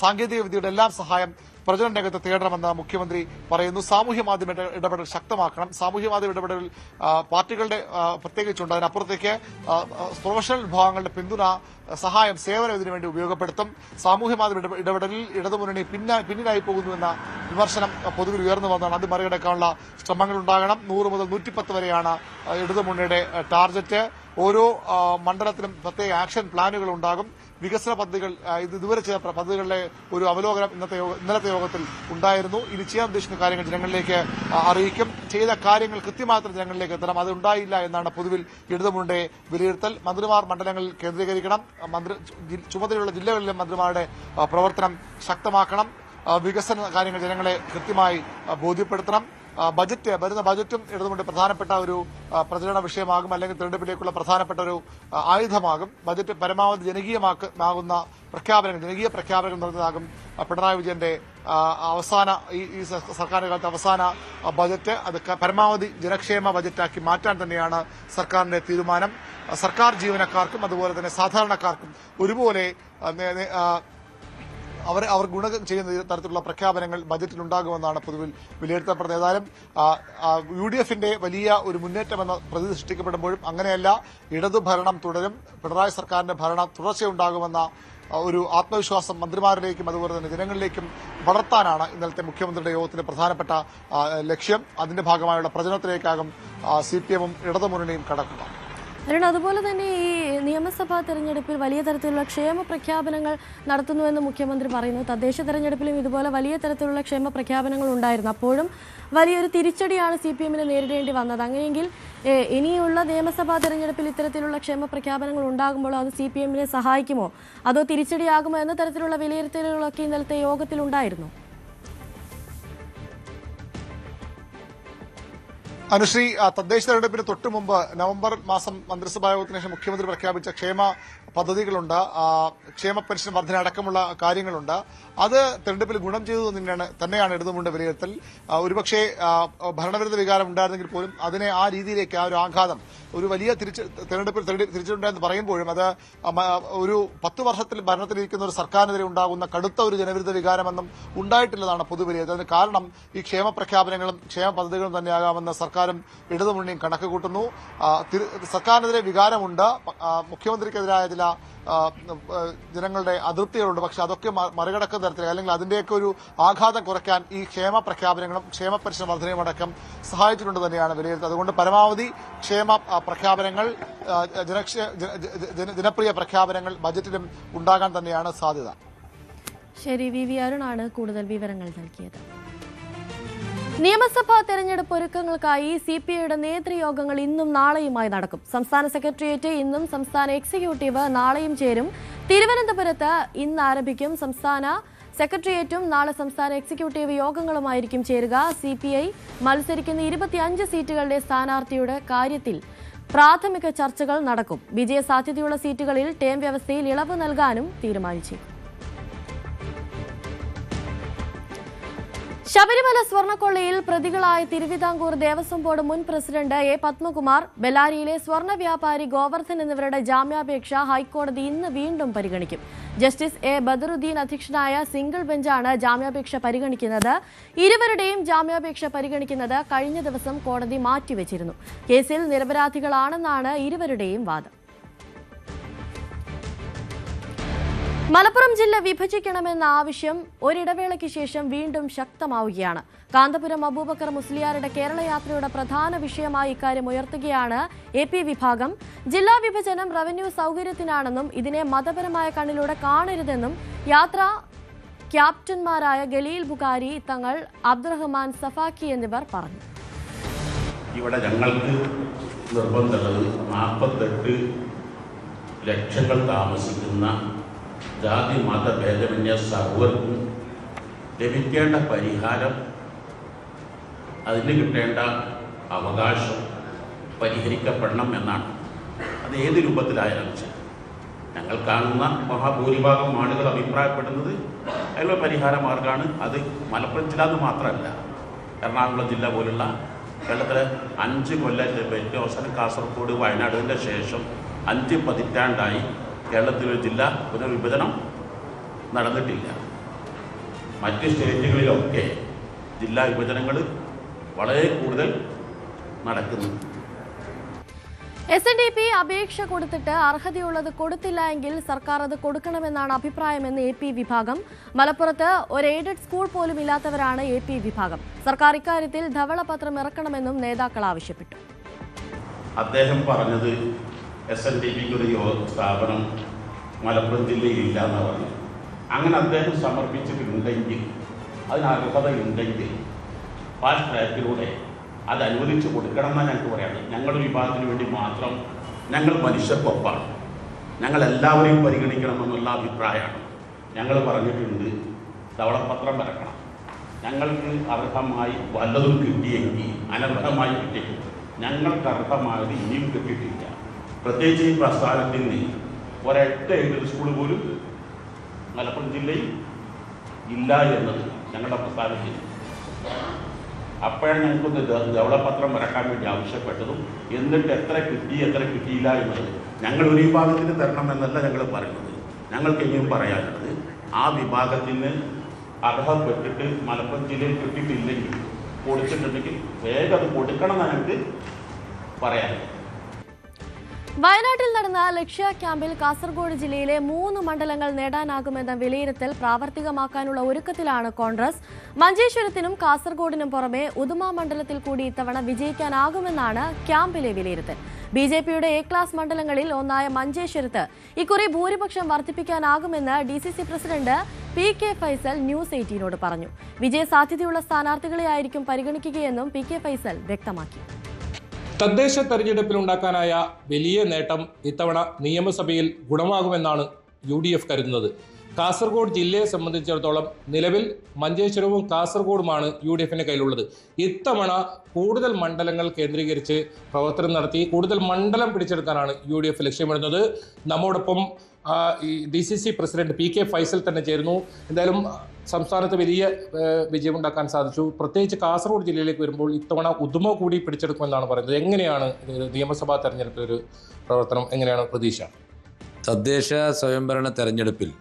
സാങ്കേതിക വിദ്യയുടെ എല്ലാം സഹായം പ്രചരണ രംഗത്ത് തേടണമെന്ന് മുഖ്യമന്ത്രി പറയുന്നു. സാമൂഹ്യ മാധ്യമ ഇടപെടൽ ശക്തമാക്കണം. സാമൂഹ്യ മാധ്യമ ഇടപെടൽ പാർട്ടികളുടെ പ്രത്യേകിച്ചുണ്ട്. അതിനപ്പുറത്തേക്ക് പ്രൊഫഷണൽ വിഭാഗങ്ങളുടെ പിന്തുണ, സഹായം, സേവനം ഇതിനുവേണ്ടി ഉപയോഗപ്പെടുത്തും. സാമൂഹ്യ മാധ്യമ ഇടപെടലിൽ ഇടതുമുന്നണി പിന്നിലായി പോകുന്നുവെന്ന വിമർശനം പൊതുവിൽ ഉയർന്നു വന്നതാണ്. അത് മറികടക്കാനുള്ള ശ്രമങ്ങൾ ഉണ്ടാകണം. 100 മുതൽ 110 വരെയാണ് ഇടതുമുന്നണിയുടെ ടാർഗറ്റ്. ഓരോ മണ്ഡലത്തിലും പ്രത്യേക ആക്ഷൻ പ്ലാനുകൾ ഉണ്ടാകും. വികസന പദ്ധതികൾ, ഇതുവരെ ചെയ്ത പദ്ധതികളുടെ ഒരു അവലോകനം ഇന്നലത്തെ യോഗത്തിൽ ഉണ്ടായിരുന്നു. ഇനി ചെയ്യാൻ ഉദ്ദേശിക്കുന്ന കാര്യങ്ങൾ ജനങ്ങളിലേക്ക് അറിയിക്കും. ചെയ്ത കാര്യങ്ങൾ കൃത്യമാത്ര ജനങ്ങളിലേക്ക് എത്തണം. അത് ഉണ്ടായില്ല എന്നാണ് പൊതുവിൽ ഇടതുമുന്നണിയുടെ വിലയിരുത്തൽ. മന്ത്രിമാർ മണ്ഡലങ്ങളിൽ കേന്ദ്രീകരിക്കണം. ചുമതലയുള്ള ജില്ലകളിലെ മന്ത്രിമാരുടെ പ്രവർത്തനം ശക്തമാക്കണം. വികസന കാര്യങ്ങൾ ജനങ്ങളെ കൃത്യമായി ബോധ്യപ്പെടുത്തണം. വരുന്ന ബജറ്റും ഇടതുമുന്നണി പ്രധാനപ്പെട്ട ഒരു പ്രചരണ വിഷയമാകും, അല്ലെങ്കിൽ തെരഞ്ഞെടുപ്പിലേക്കുള്ള പ്രധാനപ്പെട്ട ഒരു ആയുധമാകും. ബജറ്റ് പരമാവധി ജനകീയ പ്രഖ്യാപനങ്ങൾ നടന്നതാകും പിണറായി വിജയന്റെ ഈ സർക്കാരിന്റെ കാലത്തെ അവസാന ബജറ്റ്. അത് പരമാവധി ജനക്ഷേമ ബജറ്റാക്കി മാറ്റാൻ തന്നെയാണ് സർക്കാരിന്റെ തീരുമാനം. സർക്കാർ ജീവനക്കാർക്കും അതുപോലെ തന്നെ സാധാരണക്കാർക്കും ഒരുപോലെ അവർ ഗുണം ചെയ്യുന്ന തരത്തിലുള്ള പ്രഖ്യാപനങ്ങൾ ബജറ്റിലുണ്ടാകുമെന്നാണ് പൊതുവിൽ വിലയിരുത്തപ്പെടുന്നത്. ഏതായാലും UDFന്റെ വലിയ ഒരു മുന്നേറ്റമെന്ന പ്രതീതി സൃഷ്ടിക്കപ്പെടുമ്പോഴും അങ്ങനെയല്ല, ഇടതുഭരണം തുടരും, പിണറായി സർക്കാരിന്റെ ഭരണ തുടർച്ചയുണ്ടാകുമെന്ന ഒരു ആത്മവിശ്വാസം മന്ത്രിമാരിലേക്കും അതുപോലെ തന്നെ ജനങ്ങളിലേക്കും വളർത്താനാണ് ഇന്നലത്തെ മുഖ്യമന്ത്രിയുടെ യോഗത്തിന്റെ പ്രധാനപ്പെട്ട ലക്ഷ്യം. അതിന്റെ ഭാഗമായുള്ള പ്രചരണത്തിലേക്കാകും CPM-ഉം ഇടതുമുന്നണിയും കടക്കുക. അരുൺ, അതുപോലെ തന്നെ ഈ നിയമസഭാ തെരഞ്ഞെടുപ്പിൽ വലിയ തരത്തിലുള്ള ക്ഷേമ പ്രഖ്യാപനങ്ങൾ നടത്തുന്നുവെന്ന് മുഖ്യമന്ത്രി പറയുന്നു. തദ്ദേശ തെരഞ്ഞെടുപ്പിലും ഇതുപോലെ വലിയ തരത്തിലുള്ള ക്ഷേമ പ്രഖ്യാപനങ്ങൾ ഉണ്ടായിരുന്നു. അപ്പോഴും വലിയൊരു തിരിച്ചടിയാണ് CPM-ന് നേരിടേണ്ടി വന്നത്. അങ്ങനെയെങ്കിൽ ഇനിയുള്ള നിയമസഭാ തെരഞ്ഞെടുപ്പിൽ ഇത്തരത്തിലുള്ള ക്ഷേമ പ്രഖ്യാപനങ്ങൾ ഉണ്ടാകുമ്പോൾ അത് CPM-നെ സഹായിക്കുമോ അതോ തിരിച്ചടിയാകുമോ എന്ന തരത്തിലുള്ള വിലയിരുത്തലുകളൊക്കെ ഇന്നലത്തെ യോഗത്തിൽ ഉണ്ടായിരുന്നു? അനുശ്രീ, തദ്ദേശ തെരഞ്ഞെടുപ്പിന് തൊട്ടു മുമ്പ് നവംബർ മാസം മന്ത്രിസഭാ യോഗത്തിന് ശേഷം മുഖ്യമന്ത്രി പ്രഖ്യാപിച്ച ക്ഷേമ പദ്ധതികളുണ്ട്, ക്ഷേമ പെൻഷൻ വർധന അടക്കമുള്ള കാര്യങ്ങളുണ്ട്. അത് തെരഞ്ഞെടുപ്പിൽ ഗുണം ചെയ്തു തന്നെയാണ് ഇടതുമുന്നണിയുടെ വിലയിരുത്തൽ. ഒരുപക്ഷെ ഭരണവിരുദ്ധ വികാരം ഉണ്ടായിരുന്നെങ്കിൽ പോലും അതിനെ ആ രീതിയിലേക്ക് ആ ഒരു ആഘാതം ഒരു വലിയ തെരഞ്ഞെടുപ്പിൽ തിരിച്ചിട്ടുണ്ടെന്ന് പറയുമ്പോഴും അത് ഒരു 10 വർഷത്തിൽ ഭരണത്തിലിരിക്കുന്ന ഒരു സർക്കാരിനെതിരെ ഉണ്ടാകുന്ന കടുത്ത ഒരു ജനവിരുദ്ധ വികാരമെന്നും ഉണ്ടായിട്ടില്ലെന്നാണ് പൊതുവിലയിരുത്തൽ. അതിന് കാരണം ഈ ക്ഷേമ പ്രഖ്യാപനങ്ങളും ക്ഷേമ പദ്ധതികളും തന്നെയാകാമെന്ന് സർക്കാരും ഇടതുമുന്നണിയും കണക്ക് കൂട്ടുന്നു. സർക്കാരിനെതിരെ വികാരമുണ്ട്, മുഖ്യമന്ത്രിക്കെതിരായ ചില ജനങ്ങളുടെ അതൃപ്തികളുണ്ട്. പക്ഷെ അതൊക്കെ മറികടക്കുന്ന തരത്തിൽ അല്ലെങ്കിൽ അതിന്റെയൊക്കെ ഒരു ആഘാതം കുറയ്ക്കാൻ ഈ ക്ഷേമ പ്രഖ്യാപനങ്ങളും ക്ഷേമ പെൻഷൻ വർധനയും അടക്കം സഹായിച്ചിട്ടുണ്ട് തന്നെയാണ് വിലയിരുത്തൽ. അതുകൊണ്ട് പരമാവധി ക്ഷേമ പ്രഖ്യാപനങ്ങൾ, ജനപ്രിയ പ്രഖ്യാപനങ്ങൾ ബജറ്റിലും ഉണ്ടാകാൻ തന്നെയാണ് സാധ്യത. ശരി, VV അരുണാണ് കൂടുതൽ വിവരങ്ങൾ നൽകിയത്. നിയമസഭാ തെരഞ്ഞെടുപ്പ് ഒരുക്കങ്ങൾക്കായി CPIയുടെ നേതൃയോഗങ്ങൾ ഇന്നും നാളെയുമായി നടക്കും. സംസ്ഥാന സെക്രട്ടേറിയറ്റ് ഇന്നും സംസ്ഥാന എക്സിക്യൂട്ടീവ് നാളെയും ചേരും. തിരുവനന്തപുരത്ത് ഇന്ന് ആരംഭിക്കും സംസ്ഥാന സെക്രട്ടേറിയറ്റും നാളെ സംസ്ഥാന എക്സിക്യൂട്ടീവ് യോഗങ്ങളുമായിരിക്കും ചേരുക. CPI മത്സരിക്കുന്ന 25 സീറ്റുകളുടെ സ്ഥാനാർത്ഥിയുടെ കാര്യത്തിൽ പ്രാഥമിക ചർച്ചകൾ നടക്കും. വിജയസാധ്യതയുള്ള സീറ്റുകളിൽ ടേം വ്യവസ്ഥയിൽ ഇളവ് നൽകാനും തീരുമാനിച്ചേക്കും. ശബരിമല സ്വർണ്ണക്കൊള്ളയിൽ പ്രതികളായ തിരുവിതാംകൂർ ദേവസ്വം ബോർഡ് മുൻ പ്രസിഡന്റ് A. പത്മകുമാർ, ബെല്ലാരിയിലെ സ്വർണ്ണ വ്യാപാരി ഗോവർദ്ധൻ എന്നിവരുടെ ജാമ്യാപേക്ഷ ഹൈക്കോടതി ഇന്ന് വീണ്ടും പരിഗണിക്കും. Justice A. ബദറുദ്ദീൻ അധ്യക്ഷനായ സിംഗിൾ ബെഞ്ചാണ് ജാമ്യാപേക്ഷ പരിഗണിക്കുന്നത്. ഇരുവരുടെയും ജാമ്യാപേക്ഷ പരിഗണിക്കുന്നത് കഴിഞ്ഞ ദിവസം കോടതി മാറ്റിവെച്ചിരുന്നു. കേസിൽ നിരപരാധികളാണെന്നാണ് ഇരുവരുടെയും വാദം. മലപ്പുറം ജില്ല വിഭജിക്കണമെന്ന ആവശ്യം ഒരിടവേളയ്ക്ക് ശേഷം വീണ്ടും ശക്തമാവുകയാണ്. കാന്തപുരം അബൂബക്കർ മുസ്ലിയാരുടെ കേരളയാത്രയുടെ പ്രധാന വിഷയമായി ഇക്കാര്യം ഉയർത്തുകയാണ് AP വിഭാഗം. ജില്ലാ വിഭജനം റവന്യൂ സൗകര്യത്തിനാണെന്നും ഇതിനെ മതപരമായ കണ്ണിലൂടെ കാണരുതെന്നും യാത്രാ ക്യാപ്റ്റന്മാരായ ഖലീൽ ബുഖാരി തങ്ങൾ, അബ്ദുറഹ്മാൻ സഫാക്കി എന്നിവർ പറഞ്ഞു. ഇവിടെ ഞങ്ങൾക്ക് നിർബന്ധമുള്ളത് 48 ലക്ഷങ്ങൾ താമസിക്കുന്ന ജാതി മതഭേദമന്യേ സർവർക്കും ലഭിക്കേണ്ട പരിഹാരം, അതിന് കിട്ടേണ്ട അവകാശം പരിഹരിക്കപ്പെടണം എന്നാണ്. അത് ഏത് രൂപത്തിലായാലും ശരി. ഞങ്ങൾ കാണുന്ന മഹാഭൂരിഭാഗം ആളുകൾ അഭിപ്രായപ്പെടുന്നത് അതിനുള്ള പരിഹാര മാർഗ്ഗമാണ്. അത് മലപ്പുറം ജില്ല എന്ന് മാത്രമല്ല, എറണാകുളം ജില്ല പോലുള്ള കേരളത്തിലെ 5 കൊല്ലം ഏറ്റവും അവസാനം കാസർഗോഡ് വയനാടിൻ്റെ ശേഷം 5 പതിറ്റാണ്ടായി കേരളത്തിലൊരു ജില്ല പുനർവിഭജനം നടന്നിട്ടില്ല. മറ്റ് സ്റ്റേറ്റുകളിലൊക്കെ ജില്ലാ വിഭജനങ്ങൾ വളരെ കൂടുതൽ നടക്കുന്നു. SNDP അപേക്ഷ കൊടുത്തിട്ട് അർഹതയുള്ളത് കൊടുത്തില്ല എങ്കിൽ സർക്കാർ അത് കൊടുക്കണമെന്നാണ് അഭിപ്രായമെന്ന് AP വിഭാഗം. മലപ്പുറത്ത് ഒരു എയ്ഡഡ് സ്കൂൾ പോലും ഇല്ലാത്തവരാണ് AP വിഭാഗം. സർക്കാർ ഇക്കാര്യത്തിൽ ധവളപത്രം ഇറക്കണമെന്നും നേതാക്കൾ ആവശ്യപ്പെട്ടു. അദ്ദേഹം പറഞ്ഞത് SNDPക്ക് ഒരു സ്ഥാപനം മലപ്പുറം ജില്ലയിൽ ഇല്ല എന്നാണ് പറഞ്ഞത്. അങ്ങനെ അദ്ദേഹം സമർപ്പിച്ചിട്ടുണ്ടെങ്കിൽ, അതിന് അർഹതയുണ്ടെങ്കിൽ ഫാസ്റ്റ് ട്രാക്കിലൂടെ അത് അനുവദിച്ച് കൊടുക്കണം എന്നാണ് ഞങ്ങൾക്ക് പറയുന്നത്. ഞങ്ങളുടെ വിഭാഗത്തിന് വേണ്ടി മാത്രം ഞങ്ങൾ മനുഷ്യർക്കൊപ്പാണ്, ഞങ്ങളെല്ലാവരെയും പരിഗണിക്കണമെന്നുള്ള അഭിപ്രായമാണ്. ഞങ്ങൾ പറഞ്ഞിട്ടുണ്ട് ധവളപത്രം ഇറക്കണം. ഞങ്ങൾക്ക് അർഹമായി വല്ലതും കിട്ടിയെങ്കിൽ, അനർഹമായി കിട്ടിയെങ്കിൽ ഞങ്ങൾക്ക് അർഹമായത് ഇനിയും കിട്ടിയിട്ടില്ല. പ്രത്യേകിച്ച് ഈ പ്രസ്ഥാനത്തിന് ഒരൊറ്റ എയ്ഡഡ് സ്കൂൾ പോലും മലപ്പുറം ജില്ലയിൽ ഇല്ല എന്നത് ഞങ്ങളുടെ പ്രസ്ഥാനത്തിന്. അപ്പോഴാണ് ഞങ്ങൾക്കൊന്ന് ധവളപത്രം ഇറക്കാൻ വേണ്ടി ആവശ്യപ്പെട്ടതും. എന്നിട്ട് എത്ര കിട്ടി എത്ര കിട്ടിയില്ല എന്നത് ഞങ്ങൾ ഒരു വിഭാഗത്തിന് തരണമെന്നല്ല ഞങ്ങൾ പറയുന്നത്. ഞങ്ങൾക്ക് ഇനിയും പറയാനുള്ളത്, ആ വിഭാഗത്തിന് അർഹപ്പെട്ടിട്ട് മലപ്പുറം ജില്ലയിൽ കിട്ടിയിട്ടില്ലെങ്കിൽ, കൊടുത്തിട്ടുണ്ടെങ്കിൽ വേഗം അത് കൊടുക്കണം എന്നാണ് ഞങ്ങൾക്ക് പറയാനുള്ളത്. വയനാട്ടിൽ നടന്ന ലക്ഷ്യ ക്യാമ്പിൽ കാസർഗോഡ് ജില്ലയിലെ 3 മണ്ഡലങ്ങൾ നേടാനാകുമെന്ന വിലയിരുത്തൽ പ്രാവർത്തികമാക്കാനുള്ള ഒരുക്കത്തിലാണ് കോൺഗ്രസ്. മഞ്ചേശ്വരത്തിനും കാസർഗോഡിനും പുറമെ ഉദുമ മണ്ഡലത്തിൽ കൂടി ഇത്തവണ വിജയിക്കാനാകുമെന്നാണ് ക്യാമ്പിലെ വിലയിരുത്തൽ. BJPയുടെ A ക്ലാസ് മണ്ഡലങ്ങളിൽ ഒന്നായ മഞ്ചേശ്വരത്ത് ഇക്കുറി ഭൂരിപക്ഷം വർദ്ധിപ്പിക്കാനാകുമെന്ന് DCC president PK Faisal news 18നോട് പറഞ്ഞു. വിജയ സാധ്യതയുള്ള സ്ഥാനാർത്ഥികളെയായിരിക്കും പരിഗണിക്കുകയെന്നും PK ഫൈസൽ വ്യക്തമാക്കി. തദ്ദേശ തെരഞ്ഞെടുപ്പിലുണ്ടാക്കാനായ വലിയ നേട്ടം ഇത്തവണ നിയമസഭയിൽ ഗുണമാകുമെന്നാണ് UDF കരുതുന്നത്. കാസർഗോഡ് ജില്ലയെ സംബന്ധിച്ചിടത്തോളം നിലവിൽ മഞ്ചേശ്വരവും കാസർഗോഡുമാണ് UDFിൻ്റെ കയ്യിലുള്ളത്. ഇത്തവണ കൂടുതൽ മണ്ഡലങ്ങൾ കേന്ദ്രീകരിച്ച് പ്രവർത്തനം നടത്തി കൂടുതൽ മണ്ഡലം പിടിച്ചെടുക്കാനാണ് UDF ലക്ഷ്യമിടുന്നത്. നമ്മോടൊപ്പം DCC പ്രസിഡന്റ് PK ഫൈസൽ തന്നെ ചേരുന്നു. എന്തായാലും സംസ്ഥാനത്ത് വലിയ വിജയമുണ്ടാക്കാൻ സാധിച്ചു. പ്രത്യേകിച്ച് കാസർഗോഡ് ജില്ലയിലേക്ക് വരുമ്പോൾ ഇത്തവണ ഉദുമ കൂടി പിടിച്ചെടുക്കുമെന്നാണ് പറയുന്നത്. എങ്ങനെയാണ് നിയമസഭാ തെരഞ്ഞെടുപ്പിലൊരു പ്രവർത്തനം, എങ്ങനെയാണ് പ്രതീക്ഷ? തദ്ദേശ സ്വയംഭരണ തെരഞ്ഞെടുപ്പിൽ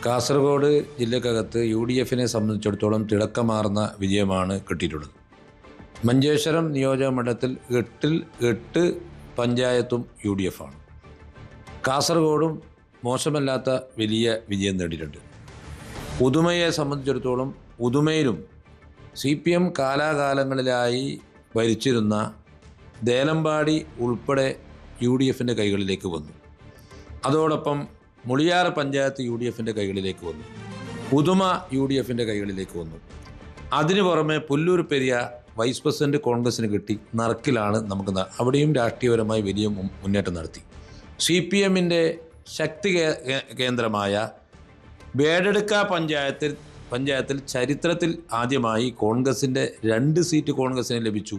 കാസർഗോഡ് ജില്ലക്കകത്ത് UDFിനെ സംബന്ധിച്ചിടത്തോളം തിളക്കമാർന്ന വിജയമാണ് കിട്ടിയിട്ടുള്ളത്. മഞ്ചേശ്വരം നിയോജക മണ്ഡലത്തിൽ 8 പഞ്ചായത്തും UDF ആണ്. കാസർഗോഡും മോശമല്ലാത്ത വലിയ വിജയം നേടിയിട്ടുണ്ട്. ഉദുമയെ സംബന്ധിച്ചിടത്തോളം ഉദുമയിലും CPM കാലാകാലങ്ങളിലായി ഭരിച്ചിരുന്ന ദേലമ്പാടി ഉൾപ്പെടെ UDFിൻ്റെ കൈകളിലേക്ക് വന്നു. അതോടൊപ്പം മുളിയാർ പഞ്ചായത്ത് UDFിൻ്റെ കൈകളിലേക്ക് വന്നു. ഉദുമ UDFിൻ്റെ കൈകളിലേക്ക് വന്നു. അതിനു പുറമെ പുല്ലൂർ പെരിയ വൈസ് പ്രസിഡന്റ് കോൺഗ്രസിന് കിട്ടി. നറുക്കിലാണ് നമുക്ക് അവിടെയും രാഷ്ട്രീയപരമായി വലിയ മുന്നേറ്റം നടത്തി. CPMൻ്റെ ശക്തി കേന്ദ്രമായ വേടെടുക്ക പഞ്ചായത്തിൽ ചരിത്രത്തിൽ ആദ്യമായി കോൺഗ്രസിൻ്റെ 2 സീറ്റ് കോൺഗ്രസിന് ലഭിച്ചു.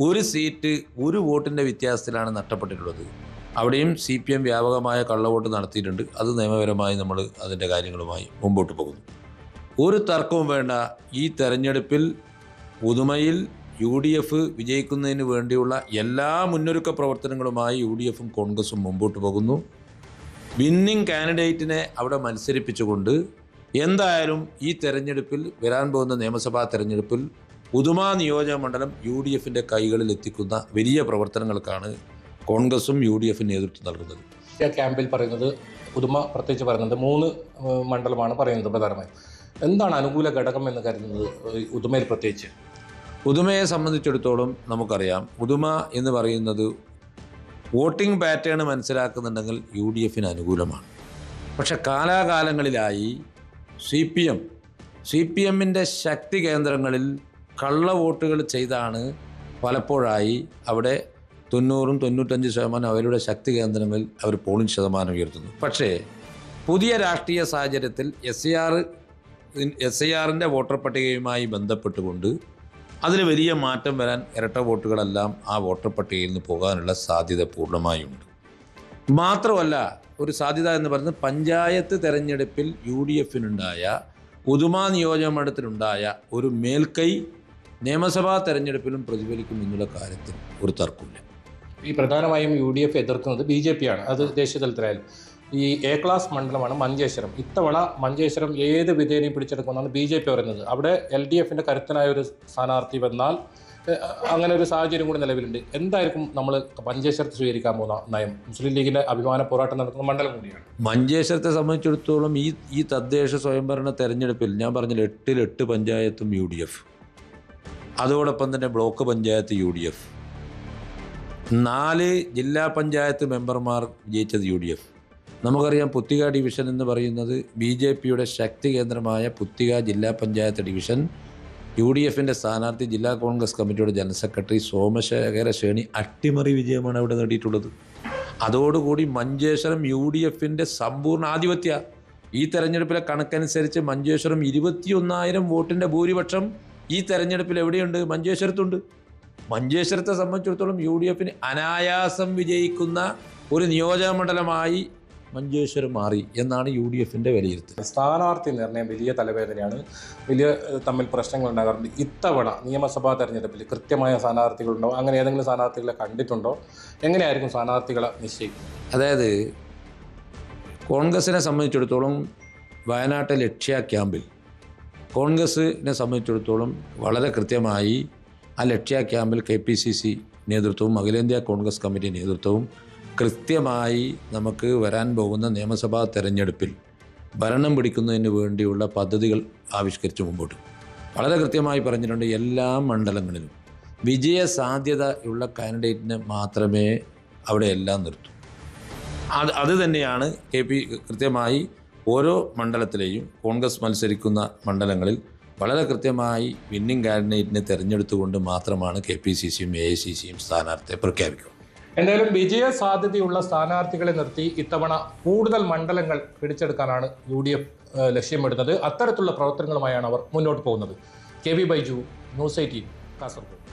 1 സീറ്റ് 1 വോട്ടിൻ്റെ വ്യത്യാസത്തിലാണ് നഷ്ടപ്പെട്ടിട്ടുള്ളത്. അവിടെയും CPM വ്യാപകമായ കള്ളവോട്ട് നടത്തിയിട്ടുണ്ട്. അത് നിയമപരമായി നമ്മൾ അതിൻ്റെ കാര്യങ്ങളുമായി മുമ്പോട്ട് പോകുന്നു. ഒരു തർക്കവും വേണ്ട, ഈ തെരഞ്ഞെടുപ്പിൽ ഉദുമയിൽ UDF വിജയിക്കുന്നതിന് വേണ്ടിയുള്ള എല്ലാ മുന്നൊരുക്ക പ്രവർത്തനങ്ങളുമായി UDFും കോൺഗ്രസും മുമ്പോട്ട് പോകുന്നു. വിന്നിംഗ് കാൻഡിഡേറ്റിനെ അവിടെ മത്സരിപ്പിച്ചുകൊണ്ട് എന്തായാലും ഈ തെരഞ്ഞെടുപ്പിൽ വരാൻ പോകുന്ന നിയമസഭാ തെരഞ്ഞെടുപ്പിൽ ഉദുമ നിയോജക മണ്ഡലം UDFിൻ്റെ കൈകളിൽ എത്തിക്കുന്ന വലിയ പ്രവർത്തനങ്ങൾക്കാണ് കോൺഗ്രസും UDFും നേതൃത്വം നൽകുന്നത്. ക്യാമ്പിൽ പറയുന്നത് ഉദുമ പ്രത്യേകിച്ച് പറയുന്നത് 3 മണ്ഡലമാണ് പറയുന്നത് പ്രധാനമായും. എന്താണ് അനുകൂല ഘടകം എന്ന് കരുതുന്നത് ഉദുമയിൽ പ്രത്യേകിച്ച്? ഉദുമയെ സംബന്ധിച്ചിടത്തോളം നമുക്കറിയാം, ഉദുമ എന്ന് പറയുന്നത് വോട്ടിംഗ് പാറ്റേൺ മനസ്സിലാക്കുന്നുണ്ടെങ്കിൽ UDFിന് അനുകൂലമാണ്. പക്ഷെ കാലാകാലങ്ങളിലായി CPMൻ്റെ ശക്തി കേന്ദ്രങ്ങളിൽ കള്ളവോട്ടുകൾ ചെയ്താണ് പലപ്പോഴായി അവിടെ 90-95% അവരുടെ ശക്തി കേന്ദ്രങ്ങളിൽ അവർ പോളിംഗ് ശതമാനം ഉയർത്തുന്നു. പക്ഷേ പുതിയ രാഷ്ട്രീയ സാഹചര്യത്തിൽ SIR-ൻ്റെ വോട്ടർ പട്ടികയുമായി ബന്ധപ്പെട്ടുകൊണ്ട് അതിൽ വലിയ മാറ്റം വരാൻ ഇരട്ട വോട്ടുകളെല്ലാം ആ വോട്ടർ പട്ടികയിൽ നിന്ന് പോകാനുള്ള സാധ്യത പൂർണ്ണമായുണ്ട്. മാത്രമല്ല ഒരു സാധ്യത എന്ന് പറയുന്നത് പഞ്ചായത്ത് തെരഞ്ഞെടുപ്പിൽ UDF-നുണ്ടായ ഉദുമ നിയോജകമണ്ഡലത്തിലുണ്ടായ ഒരു മേൽക്കൈ നിയമസഭാ തെരഞ്ഞെടുപ്പിലും പ്രതിഫലിക്കും എന്നുള്ള കാര്യത്തിൽ ഒരു തർക്കമില്ല. ഈ പ്രധാനമായും UDF എതിർക്കുന്നത് BJP ആണ്. അത് ദേശീയ തലത്തിലായാലും ഈ A ക്ലാസ് മണ്ഡലമാണ് മഞ്ചേശ്വരം. ഇത്തവണ മഞ്ചേശ്വരം ഏത് വിധേനയും പിടിച്ചെടുക്കുമെന്നാണ് BJP പറയുന്നത്. അവിടെ LDF-ൻ്റെ കരുത്തനായ ഒരു സ്ഥാനാർത്ഥി വന്നാൽ അങ്ങനെ ഒരു സാഹചര്യം കൂടി നിലവിലുണ്ട്. എന്തായിരിക്കും നമ്മൾ മഞ്ചേശ്വരത്ത് സ്വീകരിക്കാൻ പോകുന്ന നയം? മുസ്ലിം ലീഗിൻ്റെ അഭിമാന പോരാട്ടം നടക്കുന്ന മണ്ഡലം കൂടിയാണ് മഞ്ചേശ്വരത്തെ സംബന്ധിച്ചിടത്തോളം ഈ തദ്ദേശ സ്വയംഭരണ തെരഞ്ഞെടുപ്പിൽ ഞാൻ പറഞ്ഞില്ല 8 പഞ്ചായത്തും UDF, അതോടൊപ്പം തന്നെ ബ്ലോക്ക് പഞ്ചായത്ത് UDF, 4 ജില്ലാ പഞ്ചായത്ത് മെമ്പർമാർ വിജയിച്ചത് UDF. നമുക്കറിയാം പുത്തിക ഡിവിഷൻ എന്ന് പറയുന്നത് BJP-യുടെ ശക്തി കേന്ദ്രമായ പുത്തിക ജില്ലാ പഞ്ചായത്ത് ഡിവിഷൻ UDF-ൻ്റെ സ്ഥാനാർത്ഥി ജില്ലാ കോൺഗ്രസ് കമ്മിറ്റിയുടെ ജനറൽ സെക്രട്ടറി സോമശേഖര ശേണി അട്ടിമറി വിജയമാണ് അവിടെ നേടിയിട്ടുള്ളത്. അതോടുകൂടി മഞ്ചേശ്വരം UDF-ൻ്റെ സമ്പൂർണ്ണ ആധിപത്യ. ഈ തെരഞ്ഞെടുപ്പിലെ കണക്കനുസരിച്ച് മഞ്ചേശ്വരം 21,000 വോട്ടിൻ്റെ ഭൂരിപക്ഷം ഈ തെരഞ്ഞെടുപ്പിൽ എവിടെയുണ്ട്? മഞ്ചേശ്വരത്തുണ്ട്. മഞ്ചേശ്വരത്തെ സംബന്ധിച്ചിടത്തോളം UDF-ന് അനായാസം വിജയിക്കുന്ന ഒരു നിയോജക മണ്ഡലമായി മഞ്ചേശ്വരം മാറി എന്നാണ് UDF-ൻ്റെ വിലയിരുത്തൽ. സ്ഥാനാർത്ഥി നിർണയം വലിയ തലവേദനയാണ്. വലിയ തമ്മിൽ പ്രശ്നങ്ങൾ ഉണ്ടാകാറുണ്ട്. ഇത്തവണ നിയമസഭാ തെരഞ്ഞെടുപ്പിൽ കൃത്യമായ സ്ഥാനാർത്ഥികളുണ്ടോ? അങ്ങനെ ഏതെങ്കിലും സ്ഥാനാർത്ഥികളെ കണ്ടിട്ടുണ്ടോ? എങ്ങനെയായിരിക്കും സ്ഥാനാർത്ഥികളെ നിശ്ചയിക്കുന്നത്? അതായത് കോൺഗ്രസിനെ സംബന്ധിച്ചിടത്തോളം വയനാട്ടെ ലക്ഷ്യ ക്യാമ്പിൽ കോൺഗ്രസിനെ സംബന്ധിച്ചിടത്തോളം വളരെ കൃത്യമായി ആ ലക്ഷ്യ ക്യാമ്പിൽ KPCC നേതൃത്വവും അഖിലേന്ത്യാ കോൺഗ്രസ് കമ്മിറ്റി നേതൃത്വവും കൃത്യമായി നമുക്ക് വരാൻ പോകുന്ന നിയമസഭാ തെരഞ്ഞെടുപ്പിൽ ഭരണം പിടിക്കുന്നതിന് വേണ്ടിയുള്ള പദ്ധതികൾ ആവിഷ്കരിച്ച് മുമ്പോട്ട് വളരെ കൃത്യമായി പറഞ്ഞിട്ടുണ്ട്. എല്ലാ മണ്ഡലങ്ങളിലും വിജയ സാധ്യതയുള്ള കാൻഡിഡേറ്റിനെ മാത്രമേ അവിടെയെല്ലാം നിർത്തൂ. അത് തന്നെയാണ് കൃത്യമായി ഓരോ മണ്ഡലത്തിലെയും കോൺഗ്രസ് മത്സരിക്കുന്ന മണ്ഡലങ്ങളിൽ വളരെ കൃത്യമായി വിന്നിംഗ് കാൻഡിഡേറ്റിനെ തിരഞ്ഞെടുത്തുകൊണ്ട് മാത്രമാണ് KPCC-യും AICC-യും സ്ഥാനാർത്ഥിയെ പ്രഖ്യാപിക്കുക. എന്തായാലും വിജയ സാധ്യതയുള്ള സ്ഥാനാർത്ഥികളെ നിർത്തി ഇത്തവണ കൂടുതൽ മണ്ഡലങ്ങൾ പിടിച്ചെടുക്കാനാണ് UDF ലക്ഷ്യമിടുന്നത്. അത്തരത്തിലുള്ള പ്രവർത്തനങ്ങളുമായാണ് അവർ മുന്നോട്ട് പോകുന്നത്. KB Baiju, news 18, Kasaragod.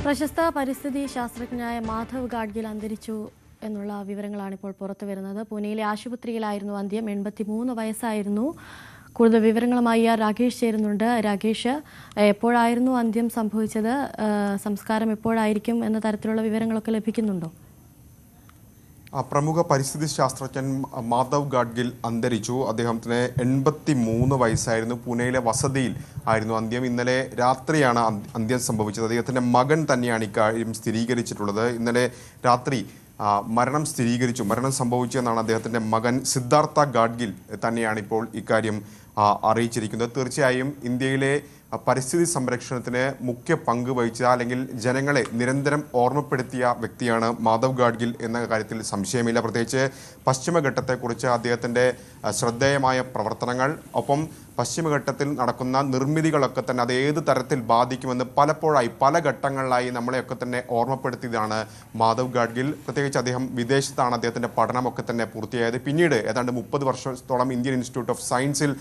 പ്രശസ്ത പരിസ്ഥിതി ശാസ്ത്രജ്ഞനായ മാധവ് ഗാഡ്ഗിൽ അന്തരിച്ചു എന്നുള്ള വിവരങ്ങളാണ് ഇപ്പോൾ പുറത്തു വരുന്നത്. പൂനെയിലെ ആശുപത്രിയിലായിരുന്നു അന്ത്യം. 83 വയസ്സായിരുന്നു. കൂടുതൽ വിവരങ്ങളുമായി രാകേഷ് ചേരുന്നുണ്ട്. രാകേഷ്, എപ്പോഴായിരുന്നു അന്ത്യം സംഭവിച്ചത്? സംസ്കാരം എപ്പോഴായിരിക്കും എന്ന തരത്തിലുള്ള വിവരങ്ങളൊക്കെ ലഭിക്കുന്നുണ്ടോ? പ്രമുഖ പരിസ്ഥിതി ശാസ്ത്രജ്ഞൻ മാധവ് ഗാഡ്ഗിൽ അന്തരിച്ചു. അദ്ദേഹത്തിന് 83 വയസ്സായിരുന്നു. പൂനെയിലെ വസതിയിൽ ആയിരുന്നു അന്ത്യം. ഇന്നലെ രാത്രിയാണ് അന്ത്യം സംഭവിച്ചത്. അദ്ദേഹത്തിൻ്റെ മകൻ തന്നെയാണ് ഇക്കാര്യം സ്ഥിരീകരിച്ചിട്ടുള്ളത്. ഇന്നലെ രാത്രി മരണം സ്ഥിരീകരിച്ചു. മരണം സംഭവിച്ചു എന്നാണ് അദ്ദേഹത്തിൻ്റെ മകൻ സിദ്ധാർത്ഥ ഗാഡ്ഗിൽ തന്നെയാണ് ഇപ്പോൾ ഇക്കാര്യം അറിയിച്ചിരിക്കുന്നത്. തീർച്ചയായും ഇന്ത്യയിലെ പരിസ്ഥിതി സംരക്ഷണത്തിന് മുഖ്യ പങ്ക് വഹിച്ച അല്ലെങ്കിൽ ജനങ്ങളെ നിരന്തരം ഓർമ്മപ്പെടുത്തിയ വ്യക്തിയാണ് മാധവ് ഗാഡ്ഗിൽ എന്ന കാര്യത്തിൽ സംശയമില്ല. പ്രത്യേകിച്ച് പശ്ചിമഘട്ടത്തെക്കുറിച്ച് അദ്ദേഹത്തിൻ്റെ ശ്രദ്ധേയമായ പ്രവർത്തനങ്ങൾ, ഒപ്പം പശ്ചിമഘട്ടത്തിൽ നടക്കുന്ന നിർമ്മിതികളൊക്കെ തന്നെ അത് ഏത് തരത്തിൽ ബാധിക്കുമെന്ന് പലപ്പോഴായി പല ഘട്ടങ്ങളിലായി നമ്മളെയൊക്കെ തന്നെ ഓർമ്മപ്പെടുത്തിയതാണ് മാധവ് ഗാഡ്ഗിൽ. പ്രത്യേകിച്ച് അദ്ദേഹം വിദേശത്താണ് അദ്ദേഹത്തിൻ്റെ പഠനമൊക്കെ തന്നെ പൂർത്തിയായത്. പിന്നീട് ഏതാണ്ട് 30 വർഷത്തോളം ഇന്ത്യൻ ഇൻസ്റ്റിറ്റ്യൂട്ട് ഓഫ് സയൻസിൽ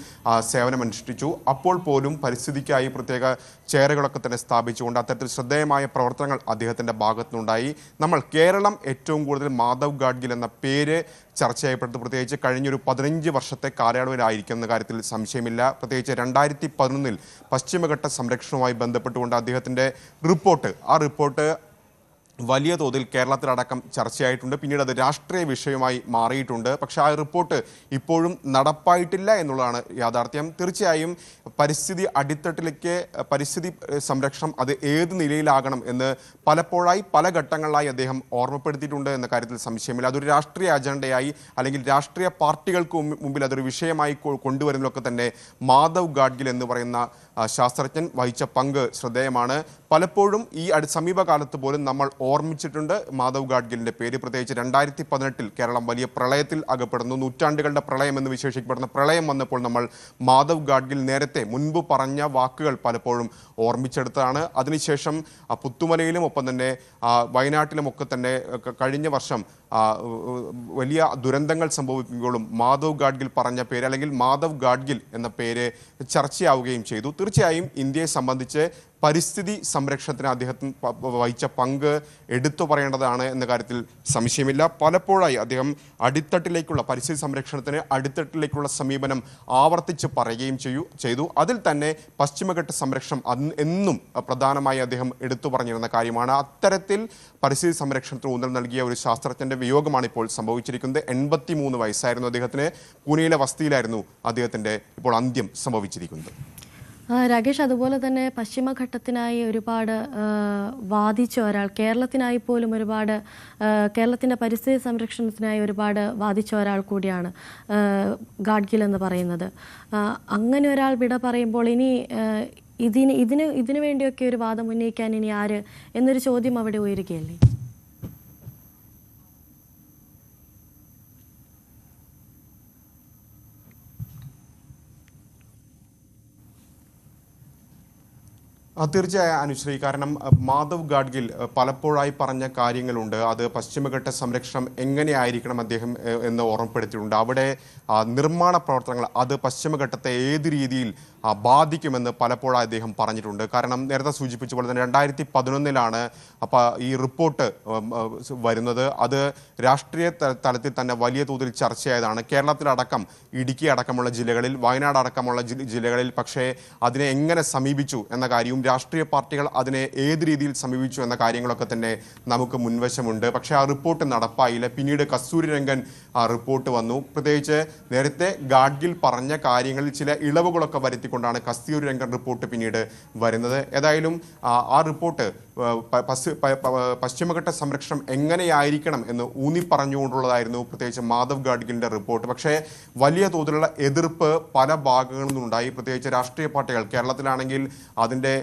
സേവനമനുഷ്ഠിച്ചു. അപ്പോൾ പോലും പരിസ്ഥിതിക്കായി പ്രത്യേക ചെയറുകളൊക്കെ തന്നെ സ്ഥാപിച്ചുകൊണ്ട് അത്തരത്തിൽ ശ്രദ്ധേയമായ പ്രവർത്തനങ്ങൾ അദ്ദേഹത്തിൻ്റെ ഭാഗത്തുനിന്നുണ്ടായി. നമ്മൾ കേരളം ഏറ്റവും കൂടുതൽ മാധവ് ഗാഡ്ഗിൽ എന്ന പേര് ചർച്ച ചെയ്യപ്പെട്ടത് പ്രത്യേകിച്ച് കഴിഞ്ഞൊരു 15 വർഷത്തെ കാലയളവിലായിരിക്കും എന്ന കാര്യത്തിൽ സംശയമില്ല. പ്രത്യേകിച്ച് 2011 പശ്ചിമഘട്ട സംരക്ഷണവുമായി ബന്ധപ്പെട്ടുകൊണ്ട് അദ്ദേഹത്തിൻ്റെ റിപ്പോർട്ട് വലിയ തോതിൽ കേരളത്തിലടക്കം ചർച്ചയായിട്ടുണ്ട്. പിന്നീട് അത് രാഷ്ട്രീയ വിഷയമായി മാറിയിട്ടുണ്ട്. പക്ഷേ ആ റിപ്പോർട്ട് ഇപ്പോഴും നടപ്പായിട്ടില്ല എന്നുള്ളതാണ് യാഥാർത്ഥ്യം. തീർച്ചയായും പരിസ്ഥിതി അടിത്തട്ടിലേക്ക് പരിസ്ഥിതി സംരക്ഷണം അത് ഏത് നിലയിലാകണം എന്ന് പലപ്പോഴായി പല ഘട്ടങ്ങളിലായി അദ്ദേഹം ഓർമ്മപ്പെടുത്തിയിട്ടുണ്ട് എന്ന കാര്യത്തിൽ സംശയമില്ല. അതൊരു രാഷ്ട്രീയ അജണ്ടയായി അല്ലെങ്കിൽ രാഷ്ട്രീയ പാർട്ടികൾക്ക് മുമ്പിൽ അതൊരു വിഷയമായി കൊണ്ടുവരുന്നതൊക്കെ തന്നെ മാധവ് ഗാഡ്ഗിൽ എന്ന് പറയുന്ന ശാസ്ത്രജ്ഞൻ വഹിച്ച പങ്ക് ശ്രദ്ധേയമാണ്. പലപ്പോഴും ഈ സമീപകാലത്ത് പോലും നമ്മൾ ഓർമ്മിച്ചിട്ടുണ്ട് മാധവ് ഗാഡ്ഗിലിൻ്റെ പേര്. പ്രത്യേകിച്ച് 2018 കേരളം വലിയ പ്രളയത്തിൽ അകപ്പെടുന്നു. നൂറ്റാണ്ടുകളുടെ പ്രളയം എന്ന് വിശേഷിക്കപ്പെടുന്ന പ്രളയം വന്നപ്പോൾ നമ്മൾ മാധവ് ഗാഡ്ഗിൽ നേരത്തെ മുൻപ് പറഞ്ഞ വാക്കുകൾ പലപ്പോഴും ഓർമ്മിച്ചെടുത്താണ്. അതിനുശേഷം പുത്തുമലയിലും ഒപ്പം തന്നെ വയനാട്ടിലുമൊക്കെ തന്നെ കഴിഞ്ഞ വർഷം വലിയ ദുരന്തങ്ങൾ സംഭവിക്കുമ്പോഴും മാധവ് ഗാഡ്ഗിൽ പറഞ്ഞ പേര് അല്ലെങ്കിൽ മാധവ് ഗാഡ്ഗിൽ എന്ന പേര് ചർച്ചയാവുകയും ചെയ്തു. തീർച്ചയായും ഇന്ത്യയെ സംബന്ധിച്ച് പരിസ്ഥിതി സംരക്ഷണത്തിന് അദ്ദേഹത്തിന് വഹിച്ച പങ്ക് എടുത്തു പറയേണ്ടതാണ് എന്ന കാര്യത്തിൽ സംശയമില്ല. പലപ്പോഴായി അദ്ദേഹം അടിത്തട്ടിലേക്കുള്ള പരിസ്ഥിതി സംരക്ഷണത്തിന് അടിത്തട്ടിലേക്കുള്ള സമീപനം ആവർത്തിച്ച് പറയുകയും ചെയ്തു. അതിൽ തന്നെ പശ്ചിമഘട്ട സംരക്ഷണം എന്നും പ്രധാനമായി അദ്ദേഹം എടുത്തു പറഞ്ഞിരുന്ന കാര്യമാണ്. അത്തരത്തിൽ പരിസ്ഥിതി സംരക്ഷണത്തിന് ഊന്നൽ നൽകിയ ഒരു ശാസ്ത്രജ്ഞന്റെ വിയോഗമാണ് ഇപ്പോൾ സംഭവിച്ചിരിക്കുന്നത്. 83 വയസ്സായിരുന്നു അദ്ദേഹത്തിന്. പൂനെയിലെ വസതിയിലായിരുന്നു അദ്ദേഹത്തിന്റെ ഇപ്പോൾ അന്ത്യം സംഭവിച്ചിരിക്കുന്നത്. രാകേഷ്, അതുപോലെ തന്നെ പശ്ചിമഘട്ടത്തിനായി ഒരുപാട് വാദിച്ച ഒരാൾ, കേരളത്തിനായി പോലും ഒരുപാട്, കേരളത്തിൻ്റെ പരിസ്ഥിതി സംരക്ഷണത്തിനായി ഒരുപാട് വാദിച്ച ഒരാൾ കൂടിയാണ് ഗാഡ്ഗിൽ എന്ന് പറയുന്നത്. അങ്ങനെ ഒരാൾ വിട പറയുമ്പോൾ ഇനി ഇതിനു വേണ്ടിയൊക്കെ ഒരു വാദം ഉന്നയിക്കാൻ ഇനി ആര് എന്നൊരു ചോദ്യം അവിടെ ഉയരുകയല്ലേ? തീർച്ചയായും അനുശ്രീ, കാരണം മാധവ് ഗാഡ്ഗിൽ പലപ്പോഴായി പറഞ്ഞ കാര്യങ്ങളുണ്ട്. അത് പശ്ചിമഘട്ട സംരക്ഷണം എങ്ങനെയായിരിക്കണം അദ്ദേഹം എന്ന് ഓർമ്മപ്പെടുത്തിയിട്ടുണ്ട്. അവിടെ നിർമ്മാണ പ്രവർത്തനങ്ങൾ അത് പശ്ചിമഘട്ടത്തെ ഏത് രീതിയിൽ ബാധിക്കുമെന്ന് പലപ്പോഴായി അദ്ദേഹം പറഞ്ഞിട്ടുണ്ട്. കാരണം നേരത്തെ സൂചിപ്പിച്ച പോലെ തന്നെ 2011 അപ്പോൾ ഈ റിപ്പോർട്ട് വരുന്നത്. അത് രാഷ്ട്രീയ തലത്തിൽ തന്നെ വലിയ തോതിൽ ചർച്ചയായതാണ്. കേരളത്തിലടക്കം ഇടുക്കി അടക്കമുള്ള ജില്ലകളിൽ, വയനാട് അടക്കമുള്ള ജില്ലകളിൽ പക്ഷേ അതിനെ എങ്ങനെ സമീപിച്ചു എന്ന കാര്യവും രാഷ്ട്രീയ പാർട്ടികൾ അതിനെ ഏത് രീതിയിൽ സമീപിച്ചു എന്ന കാര്യങ്ങളൊക്കെ തന്നെ നമുക്ക് മുൻവശമുണ്ട്. പക്ഷേ ആ റിപ്പോർട്ട് നടപ്പായില്ല. പിന്നീട് കസ്തൂരിരംഗൻ റിപ്പോർട്ട് വന്നു. പ്രത്യേകിച്ച് നേരത്തെ ഗാഡ്ഗിൽ പറഞ്ഞ കാര്യങ്ങളിൽ ചില ഇളവുകളൊക്കെ വരുത്തിക്കൊണ്ടാണ് കസ്തൂരിരംഗൻ റിപ്പോർട്ട് പിന്നീട് വരുന്നത്. ഏതായാലും ആ റിപ്പോർട്ട് പശ്ചിമഘട്ട സംരക്ഷണം എങ്ങനെയായിരിക്കണം എന്ന് ഊന്നി പറഞ്ഞുകൊണ്ടുള്ളതായിരുന്നു പ്രത്യേകിച്ച് മാധവ് ഗാഡ്ഗിലിൻ്റെ റിപ്പോർട്ട്. പക്ഷേ വലിയ തോതിലുള്ള എതിർപ്പ് പല ഭാഗങ്ങളിൽ നിന്നുണ്ടായി. പ്രത്യേകിച്ച് രാഷ്ട്രീയ പാർട്ടികൾ, കേരളത്തിലാണെങ്കിൽ അതിൻ്റെ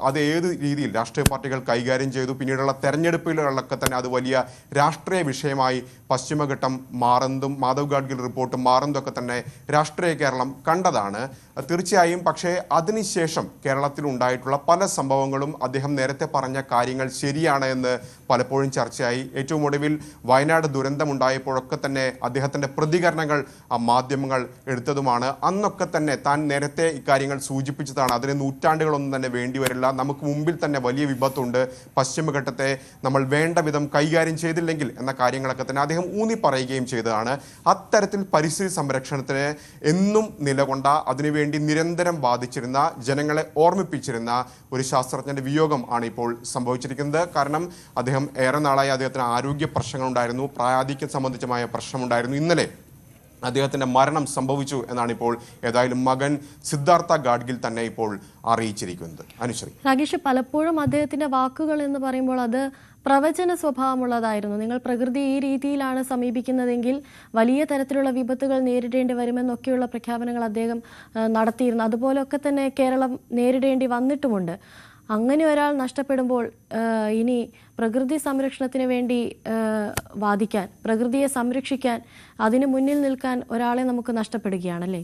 അത് ഏത് രീതിയിൽ രാഷ്ട്രീയ പാർട്ടികൾ കൈകാര്യം ചെയ്തു. പിന്നീടുള്ള തെരഞ്ഞെടുപ്പുകളിലൊക്കെ തന്നെ അത് വലിയ രാഷ്ട്രീയ വിഷയമായി പശ്ചിമഘട്ടം മാറുന്നതും മാധവ് ഗാഡ്ഗിൽ റിപ്പോർട്ട് മാറുന്നതൊക്കെ തന്നെ രാഷ്ട്രീയ കേരളം കണ്ടതാണ്. തീർച്ചയായും പക്ഷേ അതിനുശേഷം കേരളത്തിൽ ഉണ്ടായിട്ടുള്ള പല സംഭവങ്ങളും അദ്ദേഹം നേരത്തെ പറഞ്ഞ കാര്യങ്ങൾ ശരിയാണ് എന്ന് പലപ്പോഴും ചർച്ചയായി. ഏറ്റവും ഒടുവിൽ വയനാട് ദുരന്തമുണ്ടായപ്പോഴൊക്കെ തന്നെ അദ്ദേഹത്തിൻ്റെ പ്രതികരണങ്ങൾ മാധ്യമങ്ങൾ എടുത്തതുമാണ്. അന്നൊക്കെ തന്നെ താൻ നേരത്തെ ഇക്കാര്യങ്ങൾ സൂചിപ്പിച്ചതാണ്. അതിന് നൂറ്റാണ്ടുകളൊന്നും തന്നെ വേണ്ടിവരില്ല. നമുക്ക് മുമ്പിൽ തന്നെ വലിയ വിപത്തുണ്ട്. പശ്ചിമഘട്ടത്തെ നമ്മൾ വേണ്ട വിധം കൈകാര്യം ചെയ്തില്ലെങ്കിൽ എന്ന കാര്യങ്ങളൊക്കെ തന്നെ അദ്ദേഹം ഊന്നി പറയുകയും ചെയ്തതാണ്. അത്തരത്തിൽ പരിസ്ഥിതി സംരക്ഷണത്തിന് എന്നും നിലകൊണ്ട, അതിനുവേണ്ടി നിരന്തരം വാദിച്ചിരുന്ന, ജനങ്ങളെ ഓർമ്മിപ്പിച്ചിരുന്ന ഒരു ശാസ്ത്രജ്ഞന്റെ വിയോഗം ആണ് ഇപ്പോൾ സംഭവിച്ചിരിക്കുന്നത്. കാരണം അദ്ദേഹം ഏറെ നാളായി അദ്ദേഹത്തിന് ആരോഗ്യ പ്രശ്നങ്ങളുണ്ടായിരുന്നു, പ്രായാധിക്യം സംബന്ധിച്ചമായ പ്രശ്നമുണ്ടായിരുന്നു. ഇന്നലെ അദ്ദേഹത്തിൻ്റെ മരണം സംഭവിച്ചു എന്നാണ് ഇപ്പോൾ ഏതായാലും മകൻ സിദ്ധാർത്ഥ ഗാഡ്ഗിൽ തന്നെ ഇപ്പോൾ അറിയിച്ചിരിക്കുന്നത്. അനുശ്രീ, രാകേഷ്, പലപ്പോഴും അദ്ദേഹത്തിൻ്റെ വാക്കുകൾ എന്ന് പറയുമ്പോൾ അത് പ്രവചന സ്വഭാവമുള്ളതായിരുന്നു. നിങ്ങൾ പ്രകൃതി ഈ രീതിയിലാണ് സമീപിക്കുന്നതെങ്കിൽ വലിയ തരത്തിലുള്ള വിപത്തുകൾ നേരിടേണ്ടി വരുമെന്നൊക്കെയുള്ള പ്രഖ്യാപനങ്ങൾ അദ്ദേഹം നടത്തിയിരുന്നു. അതുപോലൊക്കെ തന്നെ കേരളം നേരിടേണ്ടി വന്നിട്ടുമുണ്ട്. അങ്ങനെ ഒരാൾ നഷ്ടപ്പെടുമ്പോൾ ഇനി പ്രകൃതി സംരക്ഷണത്തിന് വേണ്ടി വാദിക്കാൻ, പ്രകൃതിയെ സംരക്ഷിക്കാൻ, അതിന് മുന്നിൽ നിൽക്കാൻ ഒരാളെ നമുക്ക് നഷ്ടപ്പെടുകയാണല്ലേ?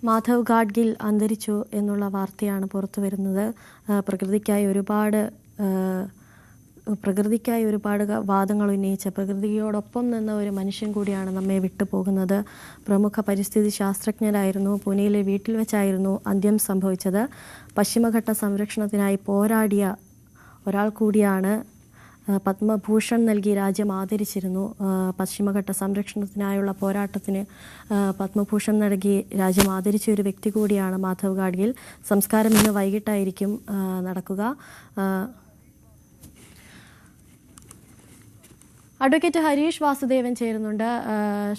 മാധവ് ഗാഡ്ഗിൽ അന്തരിച്ചു എന്നുള്ള വാർത്തയാണ് പുറത്തു വരുന്നത്. പ്രകൃതിക്കായി ഒരുപാട് വാദങ്ങൾ ഉന്നയിച്ച, പ്രകൃതിയോടൊപ്പം നിന്ന ഒരു മനുഷ്യൻ കൂടിയാണ് നമ്മെ വിട്ടുപോകുന്നത്. പ്രമുഖ പരിസ്ഥിതി ശാസ്ത്രജ്ഞരായിരുന്നു. പൂനെയിലെ വീട്ടിൽ വെച്ചായിരുന്നു അന്ത്യം സംഭവിച്ചത്. പശ്ചിമഘട്ട സംരക്ഷണത്തിനായി പോരാടിയ ഒരാൾ കൂടിയാണ്. പത്മഭൂഷൺ നൽകി രാജ്യം ആദരിച്ചിരുന്നു. പശ്ചിമഘട്ട സംരക്ഷണത്തിനായുള്ള പോരാട്ടത്തിന് പത്മഭൂഷൺ നൽകി രാജ്യം ആദരിച്ച ഒരു വ്യക്തി കൂടിയാണ് മാധവ് ഗാഡ്ഗിൽ. സംസ്കാരം ഇന്ന് വൈകിട്ടായിരിക്കും നടക്കുക. അഡ്വക്കേറ്റ് ഹരീഷ് വാസുദേവൻ ചേരുന്നുണ്ട്.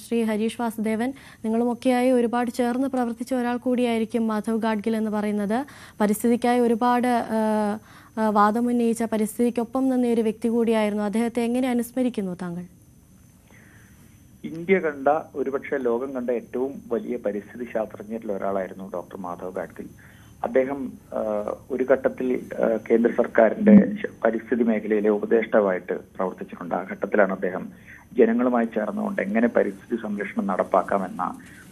ശ്രീ ഹരീഷ് വാസുദേവൻ, നിങ്ങളുമൊക്കെയായി ഒരുപാട് ചേർന്ന് പ്രവർത്തിച്ച ഒരാൾ കൂടിയായിരിക്കും മാധവ് ഗാഡ്ഗിൽ എന്ന് പറയുന്നത്. പരിസ്ഥിതിക്കായി ഒരുപാട് വാദമുന്നയിച്ച, പരിസ്ഥിതിക്കൊപ്പം നിന്ന ഒരു വ്യക്തി കൂടിയായിരുന്നു. അദ്ദേഹത്തെ എങ്ങനെ അനുസ്മരിക്കുന്നു താങ്കൾ? ഇന്ത്യ കണ്ട, ഒരുപക്ഷെ ലോകം കണ്ട ഏറ്റവും വലിയ പരിസ്ഥിതി ശാസ്ത്രജ്ഞരിൽ ഒരാളായിരുന്നു ഡോക്ടർ മാധവ് ഗാഡ്ഗിൽ. അദ്ദേഹം ഒരു ഘട്ടത്തിൽ കേന്ദ്ര സർക്കാരിന്റെ പരിസ്ഥിതി മേഖലയിലെ ഉപദേഷ്ടാവായിട്ട് പ്രവർത്തിച്ചിട്ടുണ്ട്. ആ ഘട്ടത്തിലാണ് അദ്ദേഹം ജനങ്ങളുമായി ചേർന്നുകൊണ്ട് എങ്ങനെ പരിസ്ഥിതി സംരക്ഷണം നടപ്പാക്കാമെന്ന